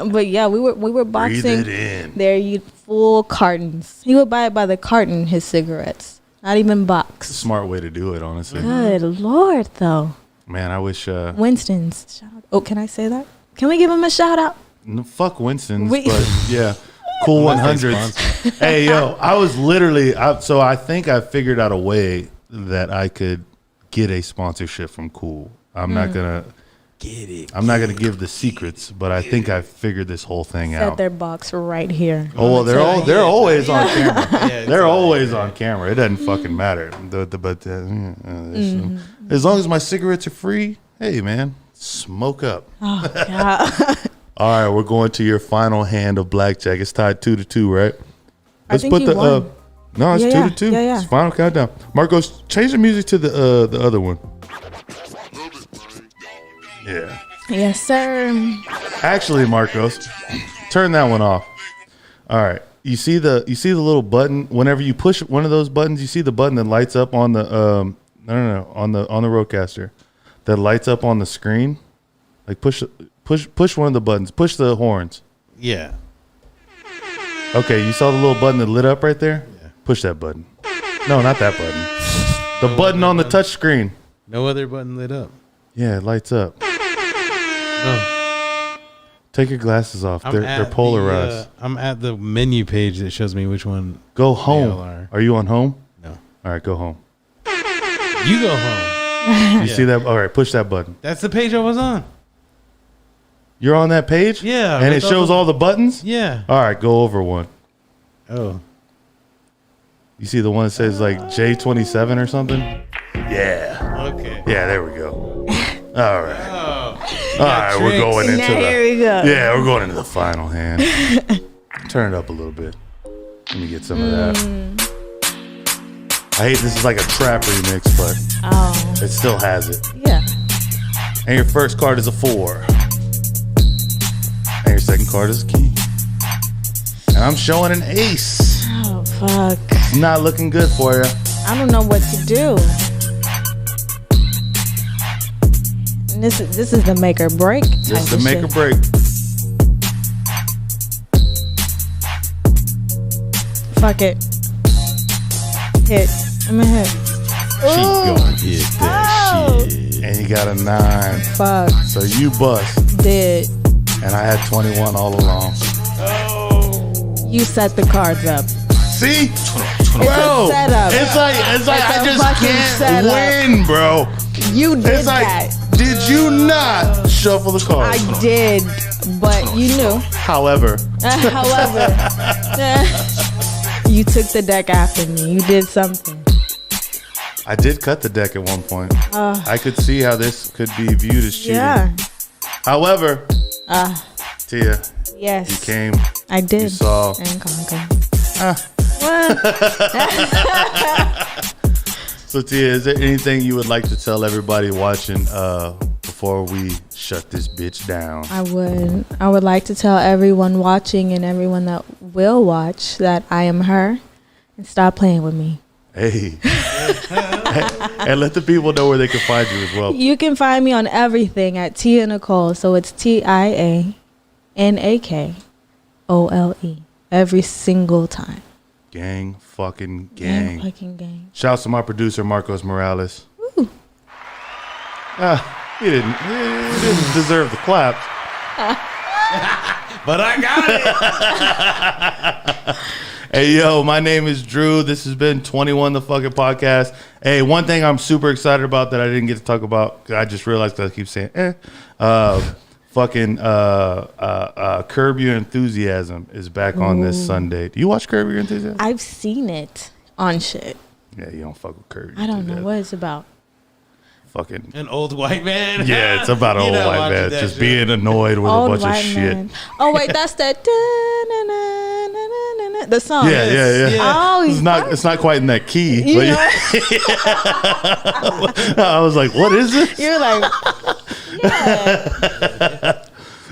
Speaker 5: But yeah, we were
Speaker 1: Breathe
Speaker 5: boxing.
Speaker 1: it in.
Speaker 5: There, you full cartons. He would buy it by the carton. His cigarettes, not even box.
Speaker 1: Smart way to do it, honestly.
Speaker 5: Good Lord, though.
Speaker 1: Man, I wish.
Speaker 5: Winston's. Shout out. Oh, can I say that? Can we give him a shout out?
Speaker 1: No, fuck Winston's,
Speaker 5: We-
Speaker 1: but yeah, cool 100s. Hey, yo, I was literally. So I think I figured out a way that I could get a sponsorship from Cool. I'm not gonna
Speaker 2: Get it.
Speaker 1: I'm not gonna give the secrets, but I think I figured this whole thing
Speaker 5: Set
Speaker 1: out.
Speaker 5: their box right here.
Speaker 1: Oh well, they're always on camera.
Speaker 2: Yeah,
Speaker 1: They're always on camera. It doesn't fucking matter. As long as my cigarettes are free, hey man, smoke up.
Speaker 5: Oh God.
Speaker 1: All right, we're going to your final hand of blackjack. It's tied 2-2, right?
Speaker 5: I think you won.
Speaker 1: No, it's
Speaker 5: Yeah,
Speaker 1: 2-2.
Speaker 5: yeah.
Speaker 1: It's final countdown. Marcos, change the music to the other one. Yeah.
Speaker 5: Yes, sir.
Speaker 1: Actually, Marcos, turn that one off. All right. You see the little button. Whenever you push one of those buttons, you see the button that lights up on the on the roadcaster that lights up on the screen. Like push one of the buttons. Push the horns.
Speaker 2: Yeah.
Speaker 1: Okay, you saw the little button that lit up right there?
Speaker 2: Yeah.
Speaker 1: Push that button. No, not that button. The button on the touch screen.
Speaker 2: No other button lit up.
Speaker 1: Yeah, it lights up.
Speaker 2: No.
Speaker 1: Take your glasses off. They're polarized.
Speaker 2: I'm at the menu page that shows me which one.
Speaker 1: Go home.
Speaker 2: are.
Speaker 1: Are you on home?
Speaker 2: No.
Speaker 1: All right, go home.
Speaker 2: You go home.
Speaker 1: You see that? All right, push that button.
Speaker 2: That's the page I was on.
Speaker 1: You're on that page?
Speaker 2: Yeah.
Speaker 1: And it
Speaker 2: with
Speaker 1: shows all the buttons?
Speaker 2: Yeah.
Speaker 1: All right, go over one.
Speaker 2: Oh.
Speaker 1: You see the one that says like J27 or something? Yeah.
Speaker 2: Okay.
Speaker 1: Yeah, there we go. All right.
Speaker 2: Oh.
Speaker 1: All right, we're going into
Speaker 5: Now here we go.
Speaker 1: Yeah, we're going into the final hand. Turn it up a little bit. Let me get some of that. I hate this is like a trap remix, but it still has it.
Speaker 5: Yeah.
Speaker 1: And your first card is a 4. And your second card is a king. And I'm showing an ace.
Speaker 5: Oh fuck.
Speaker 1: It's not looking good for you.
Speaker 5: I don't know what to do. And this is the make or break.
Speaker 1: This is the make or break.
Speaker 5: Fuck it. Hit. I'm gonna hit.
Speaker 2: She gonna hit that shit.
Speaker 1: And you got a 9.
Speaker 5: Fuck.
Speaker 1: So you bust.
Speaker 5: Did.
Speaker 1: And I had 21 all along.
Speaker 5: You set the cards up.
Speaker 1: See?
Speaker 5: Bro, setup.
Speaker 1: It's like
Speaker 5: It's
Speaker 1: I
Speaker 5: a
Speaker 1: just
Speaker 5: fucking
Speaker 1: can't
Speaker 5: setup.
Speaker 1: win, bro.
Speaker 5: You did
Speaker 1: It's like,
Speaker 5: that.
Speaker 1: did you not shuffle the cards?
Speaker 5: I did, but you knew.
Speaker 1: However,
Speaker 5: However, you took the deck after me. You did something.
Speaker 1: I did cut the deck at one point. I could see how this could be viewed as cheating.
Speaker 5: Yeah.
Speaker 1: However, Tia,
Speaker 5: Yes.
Speaker 1: you came.
Speaker 5: I did.
Speaker 1: You saw.
Speaker 5: And conquer.
Speaker 1: So Tia, is there anything you would like to tell everybody watching before we shut this bitch down?
Speaker 5: I would like to tell everyone watching and everyone that will watch that I am her, and stop playing with me.
Speaker 1: Hey. And let the people know where they can find you as well.
Speaker 5: You can find me on everything at Tia Nakole. So it's TIANAKOLE every single time.
Speaker 1: Gang fucking gang.
Speaker 5: Fucking gang.
Speaker 1: Shouts to my producer Marcos Morales.
Speaker 5: Woo.
Speaker 1: He didn't deserve the claps.
Speaker 2: But I got it.
Speaker 1: Hey yo, my name is Drew. This has been 21 the fucking podcast. Hey, one thing I'm super excited about that I didn't get to talk about, 'cause I just realized that I keep saying Curb Your Enthusiasm is back on this Sunday. Do you watch Curb Your Enthusiasm?
Speaker 5: I've seen it on shit.
Speaker 1: Yeah, you don't fuck with Curb Your
Speaker 5: I don't know
Speaker 1: Enthusiasm.
Speaker 5: what it's about.
Speaker 1: Fucking
Speaker 2: An old white man.
Speaker 1: yeah, it's about an
Speaker 2: You're
Speaker 1: old
Speaker 2: not
Speaker 1: white
Speaker 2: watching
Speaker 1: man
Speaker 2: that
Speaker 1: just
Speaker 2: shit.
Speaker 1: being annoyed with a
Speaker 5: Old
Speaker 1: bunch of
Speaker 5: white
Speaker 1: shit.
Speaker 5: man. Oh wait, that's that. The song.
Speaker 1: Yeah, yeah, yeah.
Speaker 5: Oh,
Speaker 1: It's not quite in that key.
Speaker 5: You
Speaker 1: But
Speaker 5: know,
Speaker 1: I was like, what is this?
Speaker 5: you're like,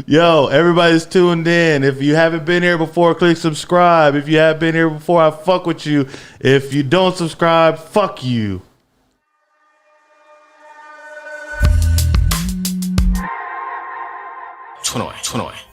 Speaker 1: Yo, everybody's tuned in. If you haven't been here before, click subscribe. If you have been here before, I fuck with you. If you don't subscribe, fuck you.
Speaker 6: 촌어와이